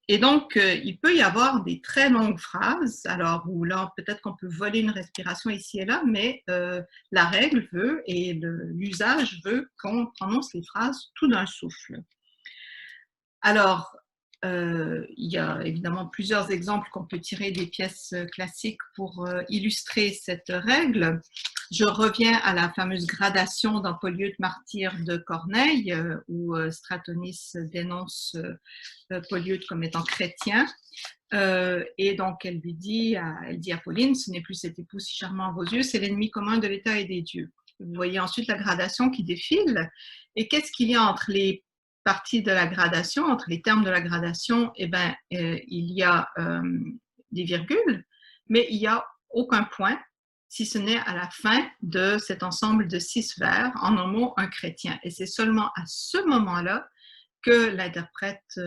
Et donc, il peut y avoir des très longues phrases, alors où là, peut-être qu'on peut voler une respiration ici et là, mais la règle veut et l'usage veut qu'on prononce les phrases tout d'un souffle. Alors, il y a évidemment plusieurs exemples qu'on peut tirer des pièces classiques pour illustrer cette règle. Je reviens à la fameuse gradation dans Polyeucte martyr de Corneille, où Stratonis dénonce Polyeucte comme étant chrétien. Et donc, elle dit à Pauline, ce n'est plus cet époux si charmant à vos yeux, c'est l'ennemi commun de l'État et des dieux. Vous voyez ensuite la gradation qui défile. Et qu'est-ce qu'il y a entre les parties de la gradation, entre les termes de la gradation? Eh bien, il y a des virgules, mais il n'y a aucun point, si ce n'est à la fin de cet ensemble de 6 vers, en un mot, un chrétien. Et c'est seulement à ce moment-là que l'interprète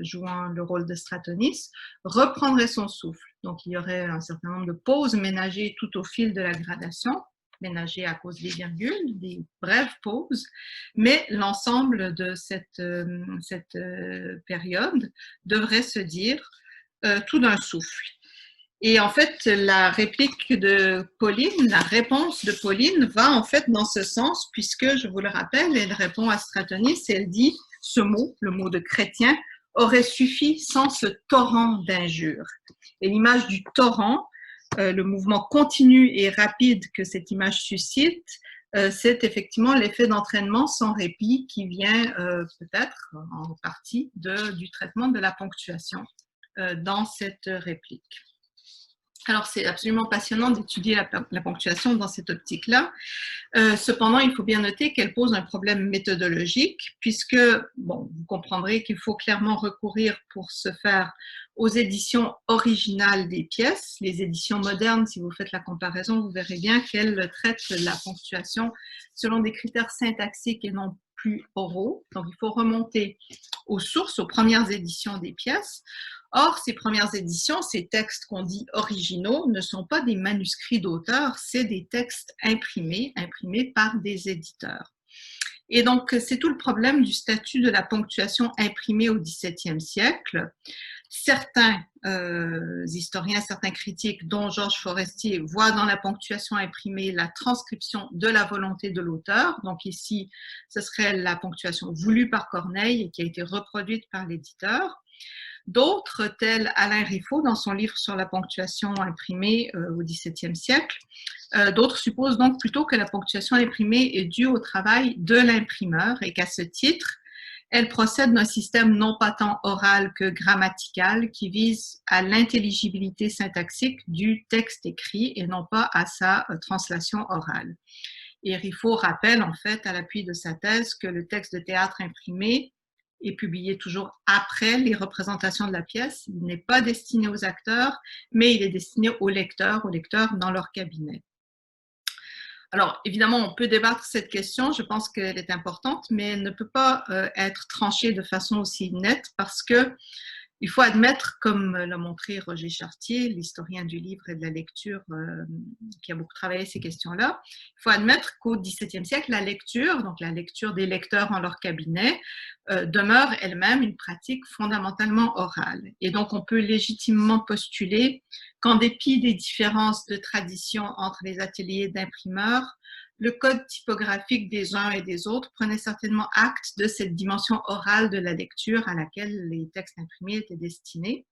jouant le rôle de Stratonis reprendrait son souffle. Donc, il y aurait un certain nombre de pauses ménagées tout au fil de la gradation ménagé à cause des virgules, des brèves pauses, mais l'ensemble de cette période devrait se dire tout d'un souffle. Et en fait, la réplique de Pauline, la réponse de Pauline va en fait dans ce sens, puisque, je vous le rappelle, elle répond à Stratonis et elle dit ce mot, le mot de chrétien, aurait suffi sans ce torrent d'injures. Et l'image du torrent, le mouvement continu et rapide que cette image suscite, c'est effectivement l'effet d'entraînement sans répit qui vient peut-être en partie du traitement de la ponctuation dans cette réplique. Alors, c'est absolument passionnant d'étudier la ponctuation dans cette optique-là. Cependant, il faut bien noter qu'elle pose un problème méthodologique, puisque, bon, vous comprendrez qu'il faut clairement recourir pour ce faire aux éditions originales des pièces. Les éditions modernes, si vous faites la comparaison, vous verrez bien qu'elles traitent la ponctuation selon des critères syntaxiques et non plus oraux. Donc, il faut remonter aux sources, aux premières éditions des pièces. Or, ces premières éditions, ces textes qu'on dit originaux, ne sont pas des manuscrits d'auteurs, c'est des textes imprimés par des éditeurs. Et donc, c'est tout le problème du statut de la ponctuation imprimée au XVIIe siècle. Certains historiens, certains critiques, dont Georges Forestier, voient dans la ponctuation imprimée la transcription de la volonté de l'auteur. Donc ici, ce serait la ponctuation voulue par Corneille et qui a été reproduite par l'éditeur. D'autres, tels Alain Riffaut dans son livre sur la ponctuation imprimée au XVIIe siècle, d'autres supposent donc plutôt que la ponctuation imprimée est due au travail de l'imprimeur et qu'à ce titre, elle procède d'un système non pas tant oral que grammatical qui vise à l'intelligibilité syntaxique du texte écrit et non pas à sa translation orale. Et Riffaut rappelle en fait à l'appui de sa thèse que le texte de théâtre imprimé est publié toujours après les représentations de la pièce. Il n'est pas destiné aux acteurs, mais il est destiné aux lecteurs dans leur cabinet. Alors, évidemment, on peut débattre cette question, je pense qu'elle est importante, mais elle ne peut pas être tranchée de façon aussi nette parce que il faut admettre, comme l'a montré Roger Chartier, l'historien du livre et de la lecture qui a beaucoup travaillé ces questions-là, il faut admettre qu'au XVIIe siècle, la lecture, donc la lecture des lecteurs en leur cabinet, demeure elle-même une pratique fondamentalement orale. Et donc, on peut légitimement postuler qu'en dépit des différences de tradition entre les ateliers d'imprimeurs, le code typographique des uns et des autres prenait certainement acte de cette dimension orale de la lecture à laquelle les textes imprimés étaient destinés.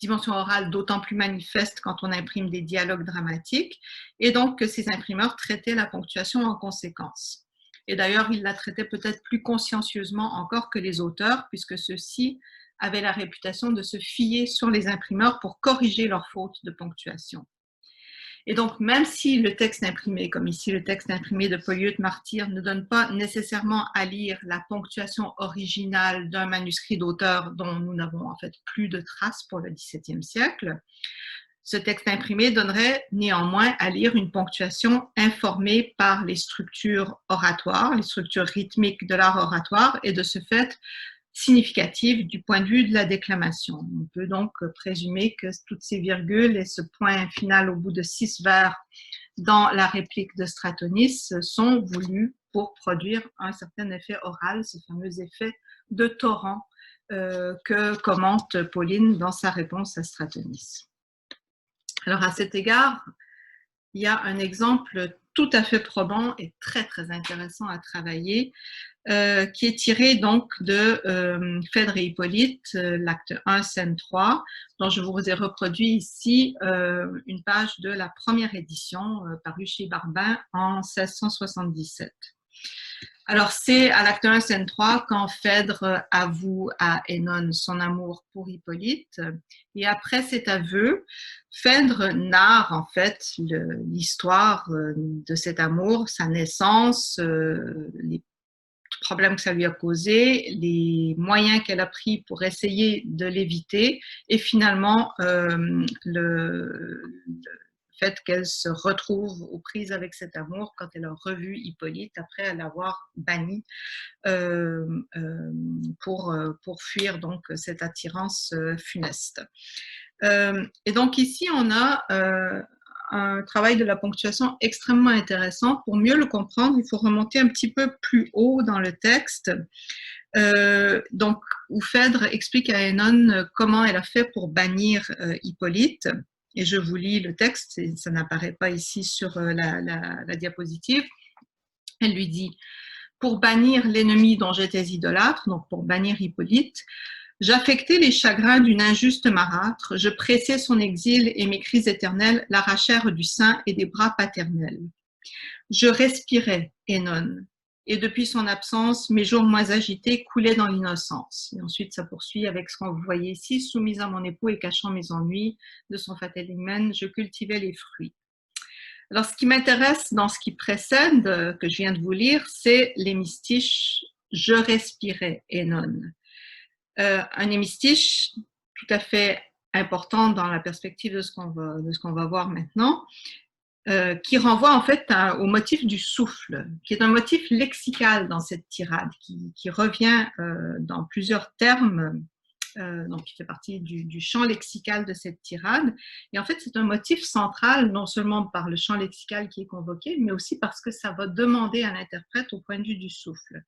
Dimension orale d'autant plus manifeste quand on imprime des dialogues dramatiques, et donc que ces imprimeurs traitaient la ponctuation en conséquence. Et d'ailleurs, ils la traitaient peut-être plus consciencieusement encore que les auteurs, puisque ceux-ci avaient la réputation de se fier sur les imprimeurs pour corriger leurs fautes de ponctuation. Et donc, même si le texte imprimé, comme ici le texte imprimé de Polyeucte Martyr, ne donne pas nécessairement à lire la ponctuation originale d'un manuscrit d'auteur dont nous n'avons en fait plus de traces pour le XVIIe siècle, ce texte imprimé donnerait néanmoins à lire une ponctuation informée par les structures oratoires, les structures rythmiques de l'art oratoire, et de ce fait significative du point de vue de la déclamation. On peut donc présumer que toutes ces virgules et ce point final au bout de 6 vers dans la réplique de Stratonis sont voulus pour produire un certain effet oral, ce fameux effet de torrent que commente Pauline dans sa réponse à Stratonis. Alors à cet égard, il y a un exemple tout à fait probant et très très intéressant à travailler qui est tiré donc de Phèdre et Hippolyte, l'acte 1, scène 3, dont je vous ai reproduit ici une page de la première édition parue chez Barbin en 1677. Alors, c'est à l'acte 1, scène 3, quand Phèdre avoue à Œnone son amour pour Hippolyte. Et après cet aveu, Phèdre narre en fait l'histoire de cet amour, sa naissance, les problèmes que ça lui a causé, les moyens qu'elle a pris pour essayer de l'éviter et finalement le fait qu'elle se retrouve aux prises avec cet amour quand elle a revu Hippolyte après l'avoir banni pour fuir donc cette attirance funeste. Et donc ici on a un travail de la ponctuation extrêmement intéressant. Pour mieux le comprendre, il faut remonter un petit peu plus haut dans le texte. Donc, où Phèdre explique à Hénone comment elle a fait pour bannir Hippolyte. Et je vous lis le texte, ça n'apparaît pas ici sur la diapositive. Elle lui dit « Pour bannir l'ennemi dont j'étais idolâtre, donc pour bannir Hippolyte, j'affectais les chagrins d'une injuste marâtre, je pressais son exil et mes cris éternels l'arrachèrent du sein et des bras paternels. Je respirais, Hénone, et depuis son absence, mes jours moins agités coulaient dans l'innocence. » Et ensuite, ça poursuit avec ce qu'on vous voyez ici, soumise à mon époux et cachant mes ennuis, de son fatal hymen, je cultivais les fruits. Alors, ce qui m'intéresse dans ce qui précède, que je viens de vous lire, c'est l'hémistiche « je respirais, Hénone ». Un hémistiche tout à fait important dans la perspective de ce qu'on va voir maintenant, qui renvoie en fait au motif du souffle, qui est un motif lexical dans cette tirade, qui revient dans plusieurs termes, donc qui fait partie du champ lexical de cette tirade. Et en fait, c'est un motif central, non seulement par le champ lexical qui est convoqué, mais aussi parce que ça va demander à l'interprète au point de vue du souffle.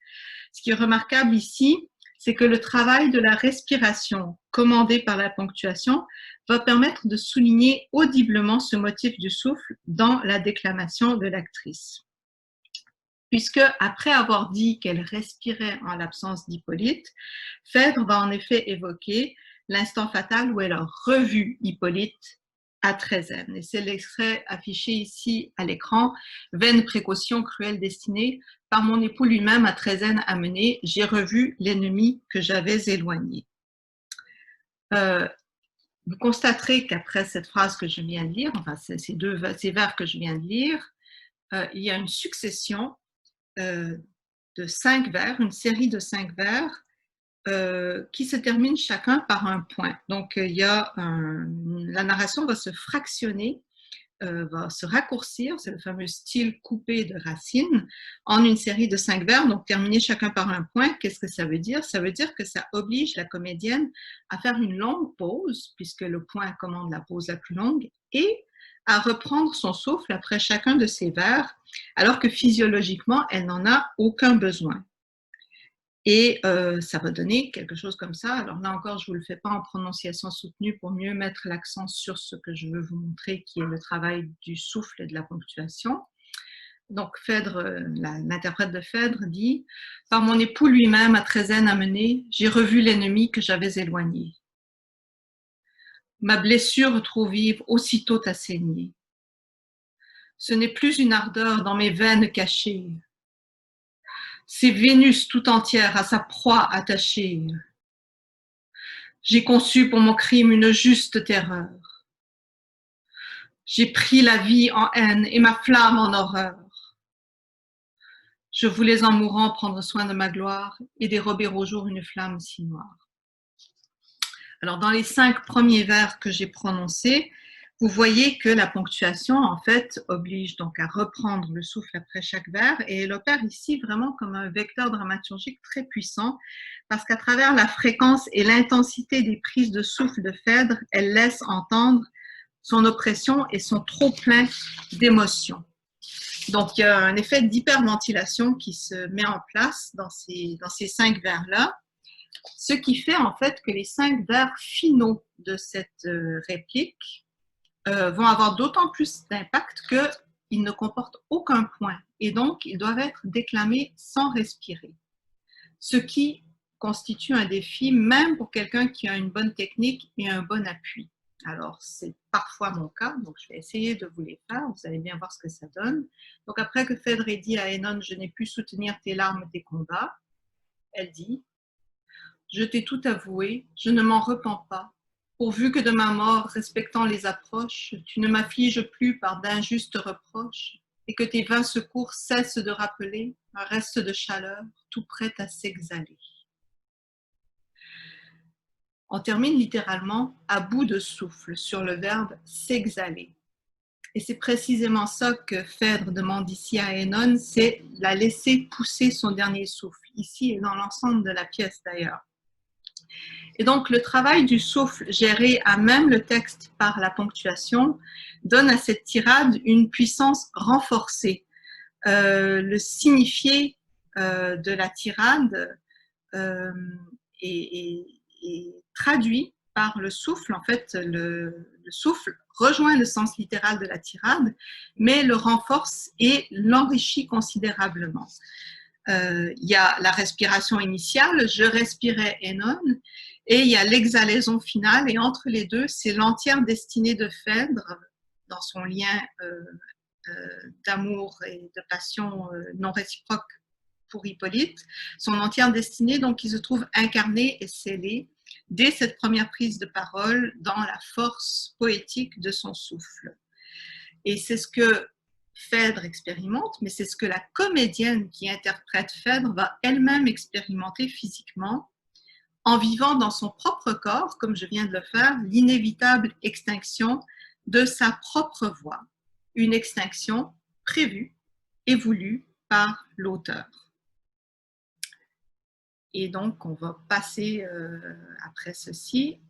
Ce qui est remarquable ici, c'est que le travail de la respiration commandé par la ponctuation va permettre de souligner audiblement ce motif du souffle dans la déclamation de l'actrice. Puisque, après avoir dit qu'elle respirait en l'absence d'Hippolyte, Phèdre va en effet évoquer l'instant fatal où elle a revu Hippolyte à Trézène. Et c'est l'extrait affiché ici à l'écran. « Vaine précaution, cruelle destinée, par mon époux lui-même à Trézène amené, j'ai revu l'ennemi que j'avais éloigné. » Vous constaterez qu'après cette phrase que je viens de lire, enfin ces vers que je viens de lire, il y a une succession de 5 vers, une série de 5 vers qui se terminent chacun par un point. Donc, la narration va se fractionner, va se raccourcir, c'est le fameux style coupé de Racine, en une série de 5 vers, donc terminés chacun par un point. Qu'est-ce que ça veut dire? Ça veut dire que ça oblige la comédienne à faire une longue pause, puisque le point commande la pause la plus longue, et à reprendre son souffle après chacun de ces vers, alors que physiologiquement, elle n'en a aucun besoin. Et ça va donner quelque chose comme ça. Alors là encore, je ne vous le fais pas en prononciation soutenue pour mieux mettre l'accent sur ce que je veux vous montrer, qui est le travail du souffle et de la ponctuation. Donc Phèdre, l'interprète de Phèdre dit « Par mon époux lui-même à Trézène amené, j'ai revu l'ennemi que j'avais éloigné. Ma blessure trop vive aussitôt a saigné. Ce n'est plus une ardeur dans mes veines cachées. C'est Vénus tout entière à sa proie attachée. J'ai conçu pour mon crime une juste terreur. J'ai pris la vie en haine et ma flamme en horreur. Je voulais en mourant prendre soin de ma gloire et dérober au jour une flamme si noire. » Alors, dans les 5 premiers vers que j'ai prononcés, vous voyez que la ponctuation, en fait, oblige donc à reprendre le souffle après chaque vers, et elle opère ici vraiment comme un vecteur dramaturgique très puissant, parce qu'à travers la fréquence et l'intensité des prises de souffle de Phèdre, elle laisse entendre son oppression et son trop-plein d'émotions. Donc, il y a un effet d'hyperventilation qui se met en place dans ces 5 vers-là, ce qui fait en fait que les 5 vers finaux de cette réplique vont avoir d'autant plus d'impact qu'ils ne comportent aucun point et donc ils doivent être déclamés sans respirer. Ce qui constitue un défi même pour quelqu'un qui a une bonne technique et un bon appui. Alors, c'est parfois mon cas, donc je vais essayer de vous les faire, vous allez bien voir ce que ça donne. Donc après que Phèdre ait dit à Hénone « Je n'ai pu soutenir tes larmes, tes combats », elle dit « Je t'ai tout avoué, je ne m'en repens pas. Pourvu que de ma mort, respectant les approches, tu ne m'affliges plus par d'injustes reproches, et que tes vains secours cessent de rappeler un reste de chaleur tout prêt à s'exhaler. » On termine littéralement à bout de souffle sur le verbe s'exhaler. Et c'est précisément ça que Phèdre demande ici à Hénone, c'est la laisser pousser son dernier souffle, ici et dans l'ensemble de la pièce d'ailleurs. Et donc, le travail du souffle géré à même le texte par la ponctuation donne à cette tirade une puissance renforcée. Le signifié de la tirade est traduit par le souffle. En fait, le souffle rejoint le sens littéral de la tirade, mais le renforce et l'enrichit considérablement. Il y a la respiration initiale, je respirais et non, et il y a l'exhalaison finale, et entre les deux, c'est l'entière destinée de Phèdre, dans son lien d'amour et de passion non réciproque pour Hippolyte, son entière destinée, donc, qui se trouve incarnée et scellée dès cette première prise de parole dans la force poétique de son souffle. Et c'est ce que Phèdre expérimente, mais c'est ce que la comédienne qui interprète Phèdre va elle-même expérimenter physiquement en vivant dans son propre corps, comme je viens de le faire, l'inévitable extinction de sa propre voix, une extinction prévue et voulue par l'auteur. Et donc, on va passer après ceci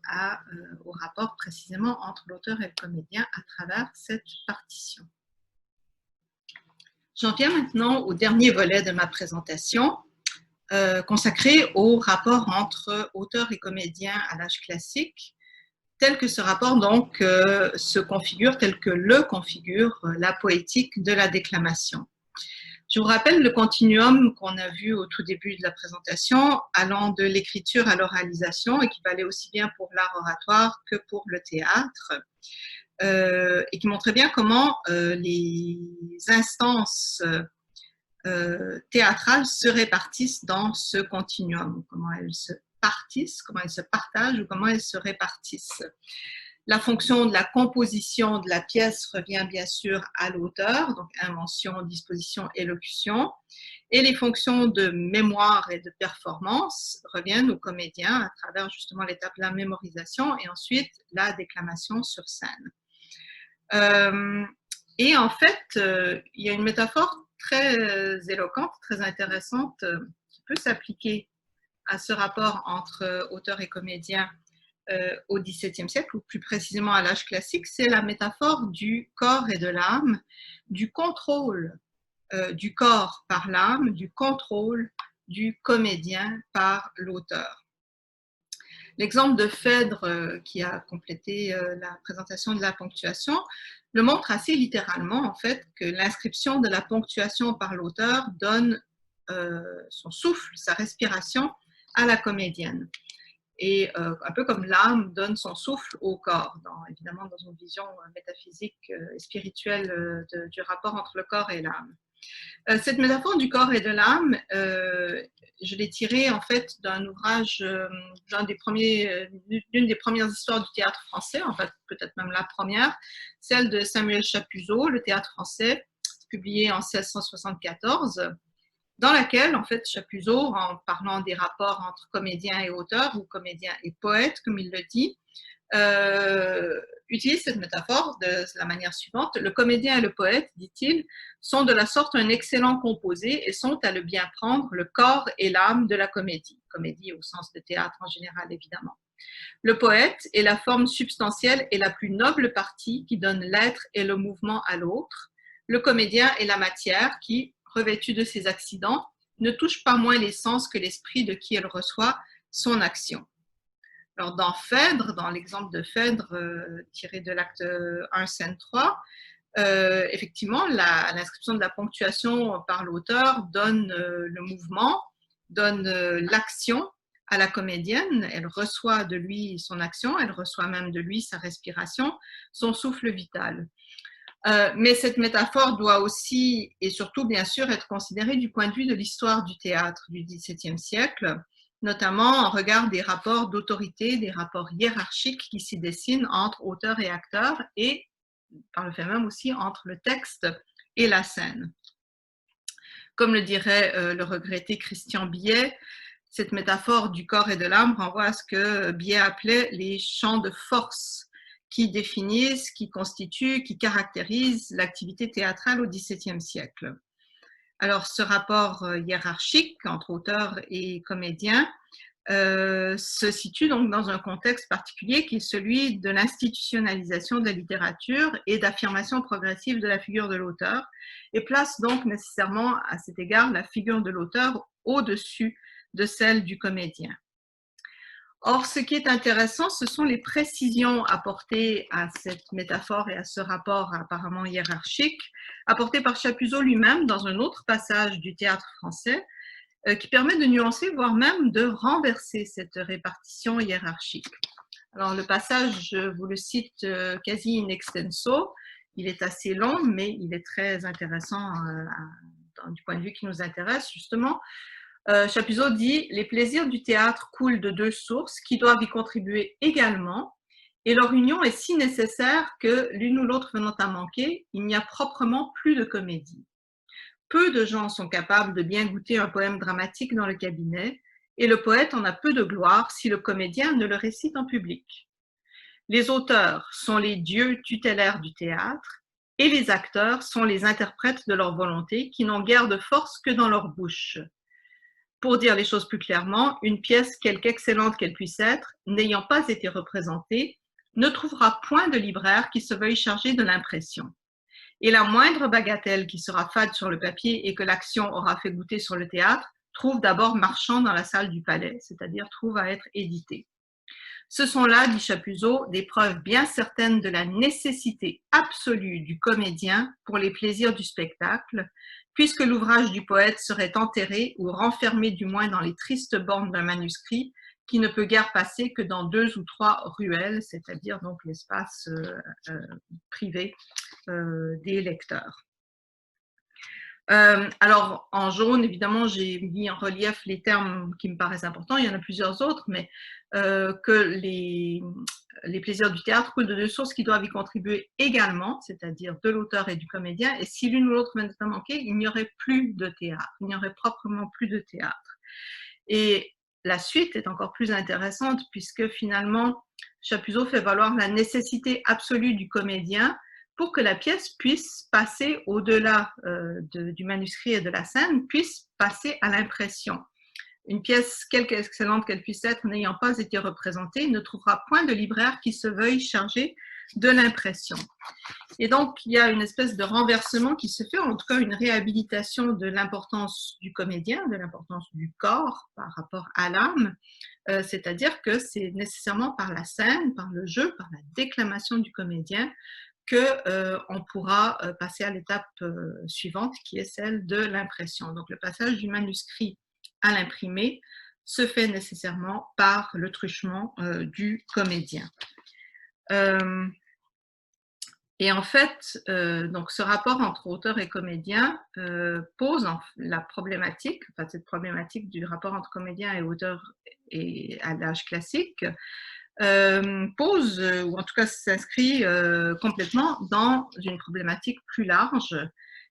au rapport précisément entre l'auteur et le comédien à travers cette partition. J'en viens maintenant au dernier volet de ma présentation, consacré au rapport entre auteur et comédien à l'âge classique, tel que ce rapport donc se configure, tel que le configure la poétique de la déclamation. Je vous rappelle le continuum qu'on a vu au tout début de la présentation, allant de l'écriture à l'oralisation, et qui valait aussi bien pour l'art oratoire que pour le théâtre, et qui montrait bien comment les instances théâtrales se répartissent dans ce continuum, comment elles se partissent, comment elles se partagent ou comment elles se répartissent. La fonction de la composition de la pièce revient bien sûr à l'auteur, donc invention, disposition, élocution, et les fonctions de mémoire et de performance reviennent aux comédiens à travers justement l'étape de la mémorisation et ensuite la déclamation sur scène. Et en fait, il y a une métaphore très éloquente, très intéressante, qui peut s'appliquer à ce rapport entre auteur et comédien au XVIIe siècle, ou plus précisément à l'âge classique, c'est la métaphore du corps et de l'âme, du contrôle du corps par l'âme, du contrôle du comédien par l'auteur. L'exemple de Phèdre, qui a complété la présentation de la ponctuation, le montre assez littéralement, en fait, que l'inscription de la ponctuation par l'auteur donne son souffle, sa respiration à la comédienne. Et un peu comme l'âme donne son souffle au corps, évidemment dans une vision métaphysique et spirituelle du rapport entre le corps et l'âme. Cette métaphore du corps et de l'âme, je l'ai tirée en fait d'un ouvrage, d'une des premières histoires du théâtre français, en fait peut-être même la première, celle de Samuel Chapuzot, Le théâtre français, publié en 1674. Dans laquelle, en fait, Chapuzot, en parlant des rapports entre comédien et auteur, ou comédien et poète, comme il le dit, utilise cette métaphore de la manière suivante. Le comédien et le poète, dit-il, sont de la sorte un excellent composé et sont à le bien prendre le corps et l'âme de la comédie. Comédie au sens de théâtre en général, évidemment. Le poète est la forme substantielle et la plus noble partie qui donne l'être et le mouvement à l'autre. Le comédien est la matière qui, revêtue de ses accidents, ne touche pas moins les sens que l'esprit de qui elle reçoit son action. Alors dans Phèdre, dans l'exemple de Phèdre tiré de l'acte 1, scène 3, effectivement, l'inscription de la ponctuation par l'auteur donne le mouvement, donne l'action à la comédienne. Elle reçoit de lui son action, elle reçoit même de lui sa respiration, son souffle vital. Mais cette métaphore doit aussi et surtout, bien sûr, être considérée du point de vue de l'histoire du théâtre du XVIIe siècle, notamment en regard des rapports d'autorité, des rapports hiérarchiques qui s'y dessinent entre auteur et acteur et, par le fait même aussi, entre le texte et la scène. Comme le dirait le regretté Christian Billet, cette métaphore du corps et de l'âme renvoie à ce que Billet appelait les champs de force qui définissent, qui constituent, qui caractérisent l'activité théâtrale au XVIIe siècle. Alors, ce rapport hiérarchique entre auteur et comédien se situe donc dans un contexte particulier qui est celui de l'institutionnalisation de la littérature et d'affirmation progressive de la figure de l'auteur, et place donc nécessairement à cet égard la figure de l'auteur au-dessus de celle du comédien. Or, ce qui est intéressant, ce sont les précisions apportées à cette métaphore et à ce rapport apparemment hiérarchique, apportées par Chapuzot lui-même dans un autre passage du théâtre français, qui permet de nuancer, voire même de renverser cette répartition hiérarchique. Alors, le passage, je vous le cite quasi in extenso, il est assez long, mais il est très intéressant du point de vue qui nous intéresse, justement. Chapuzot dit « Les plaisirs du théâtre coulent de deux sources qui doivent y contribuer également, et leur union est si nécessaire que, l'une ou l'autre venant à manquer, il n'y a proprement plus de comédie. Peu de gens sont capables de bien goûter un poème dramatique dans le cabinet, et le poète en a peu de gloire si le comédien ne le récite en public. Les auteurs sont les dieux tutélaires du théâtre, et les acteurs sont les interprètes de leur volonté qui n'ont guère de force que dans leur bouche. Pour dire les choses plus clairement, une pièce, quelque excellente qu'elle puisse être, n'ayant pas été représentée, ne trouvera point de libraire qui se veuille charger de l'impression. Et la moindre bagatelle qui sera fade sur le papier et que l'action aura fait goûter sur le théâtre, trouve d'abord marchand dans la salle du palais, c'est-à-dire trouve à être édité. Ce sont là, dit Chapuzot, des preuves bien certaines de la nécessité absolue du comédien pour les plaisirs du spectacle, puisque l'ouvrage du poète serait enterré ou renfermé du moins dans les tristes bornes d'un manuscrit qui ne peut guère passer que dans 2 ou 3 ruelles, c'est-à-dire donc l'espace privé des lecteurs. Alors, en jaune, évidemment, j'ai mis en relief les termes qui me paraissent importants. Il y en a plusieurs autres, mais que les plaisirs du théâtre coulent de deux sources qui doivent y contribuer également, c'est-à-dire de l'auteur et du comédien. Et si l'une ou l'autre venait à manquer, il n'y aurait plus de théâtre. Il n'y aurait proprement plus de théâtre. Et la suite est encore plus intéressante puisque finalement, Chapuzot fait valoir la nécessité absolue du comédien pour que la pièce puisse passer au-delà du manuscrit et de la scène, puisse passer à l'impression. Une pièce, quelque excellente qu'elle puisse être, n'ayant pas été représentée, ne trouvera point de libraire qui se veuille charger de l'impression. Et donc, il y a une espèce de renversement qui se fait, en tout cas une réhabilitation de l'importance du comédien, de l'importance du corps par rapport à l'âme, c'est-à-dire que c'est nécessairement par la scène, par le jeu, par la déclamation du comédien, qu'on pourra passer à l'étape suivante, qui est celle de l'impression. Donc, le passage du manuscrit à l'imprimé se fait nécessairement par le truchement du comédien. Et en fait, donc ce rapport entre auteur et comédien pose la problématique, enfin cette problématique du rapport entre comédien et auteur et à l'âge classique, pose, ou en tout cas s'inscrit complètement dans une problématique plus large,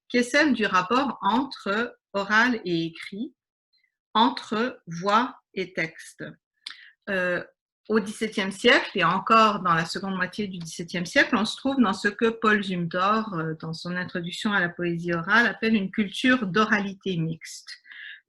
qui est celle du rapport entre oral et écrit, entre voix et texte. Au XVIIe siècle, et encore dans la seconde moitié du XVIIe siècle, on se trouve dans ce que Paul Zumthor, dans son introduction à la poésie orale, appelle une culture d'oralité mixte.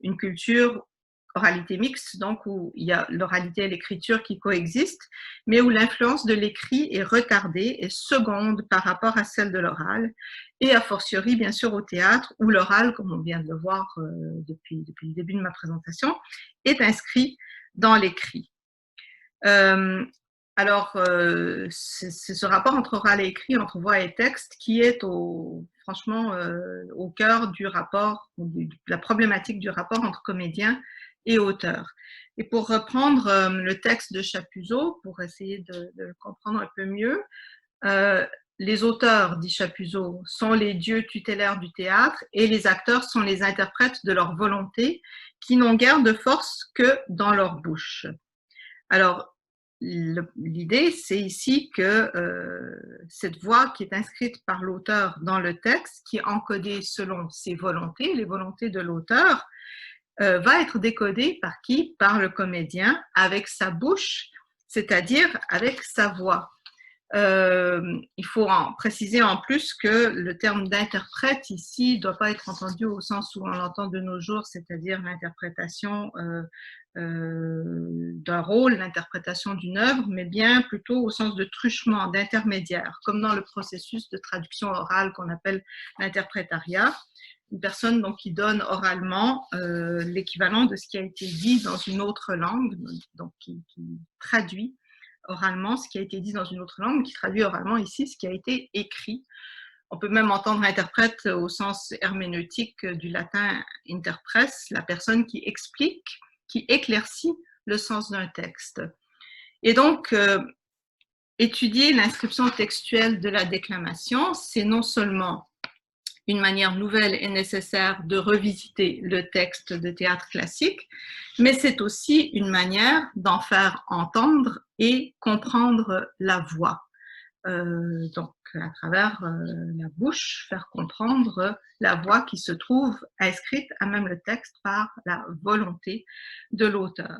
Une culture oralité mixte, donc où il y a l'oralité et l'écriture qui coexistent, mais où l'influence de l'écrit est retardée et seconde par rapport à celle de l'oral, et a fortiori bien sûr au théâtre, où l'oral, comme on vient de le voir depuis le début de ma présentation, est inscrit dans l'écrit. Alors, c'est ce rapport entre oral et écrit, entre voix et texte, qui est franchement au cœur du rapport, de la problématique du rapport entre comédien et auteur. Et pour reprendre le texte de Chapuzot, pour essayer de le comprendre un peu mieux, les auteurs, dit Chapuzot, sont les dieux tutélaires du théâtre et les acteurs sont les interprètes de leur volonté qui n'ont guère de force que dans leur bouche. Alors, l'idée, c'est ici que cette voix qui est inscrite par l'auteur dans le texte, qui est encodée selon ses volontés, les volontés de l'auteur, va être décodée par qui? Par le comédien, avec sa bouche, c'est-à-dire avec sa voix. Il faut en préciser en plus que le terme d'interprète ici ne doit pas être entendu au sens où on l'entend de nos jours, c'est-à-dire l'interprétation d'un rôle, l'interprétation d'une œuvre, mais bien plutôt au sens de truchement, d'intermédiaire, comme dans le processus de traduction orale qu'on appelle l'interprétariat. Une personne donc, qui donne oralement l'équivalent de ce qui a été dit dans une autre langue, donc qui traduit oralement ce qui a été dit dans une autre langue, qui traduit oralement ici ce qui a été écrit. On peut même entendre interprète au sens herméneutique du latin interpres, la personne qui explique, qui éclaircit le sens d'un texte. Et donc, étudier l'inscription textuelle de la déclamation, c'est non seulement une manière nouvelle et nécessaire de revisiter le texte de théâtre classique, mais c'est aussi une manière d'en faire entendre et comprendre la voix. Donc, à travers la bouche, faire comprendre la voix qui se trouve inscrite à même le texte par la volonté de l'auteur.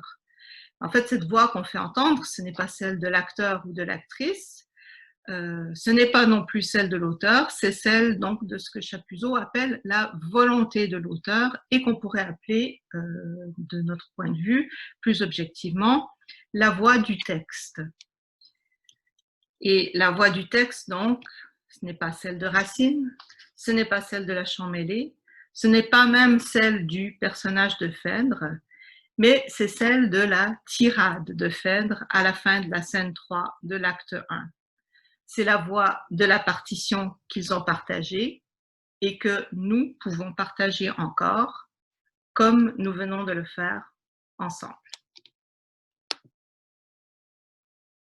En fait, cette voix qu'on fait entendre, ce n'est pas celle de l'acteur ou de l'actrice, ce n'est pas non plus celle de l'auteur, c'est celle donc de ce que Chapuzot appelle la volonté de l'auteur et qu'on pourrait appeler, de notre point de vue, plus objectivement, la voix du texte. Et la voix du texte, donc, ce n'est pas celle de Racine, ce n'est pas celle de la Champmeslé, ce n'est pas même celle du personnage de Phèdre, mais c'est celle de la tirade de Phèdre à la fin de la scène 3 de l'acte 1. C'est la voix de la partition qu'ils ont partagée et que nous pouvons partager encore, comme nous venons de le faire ensemble.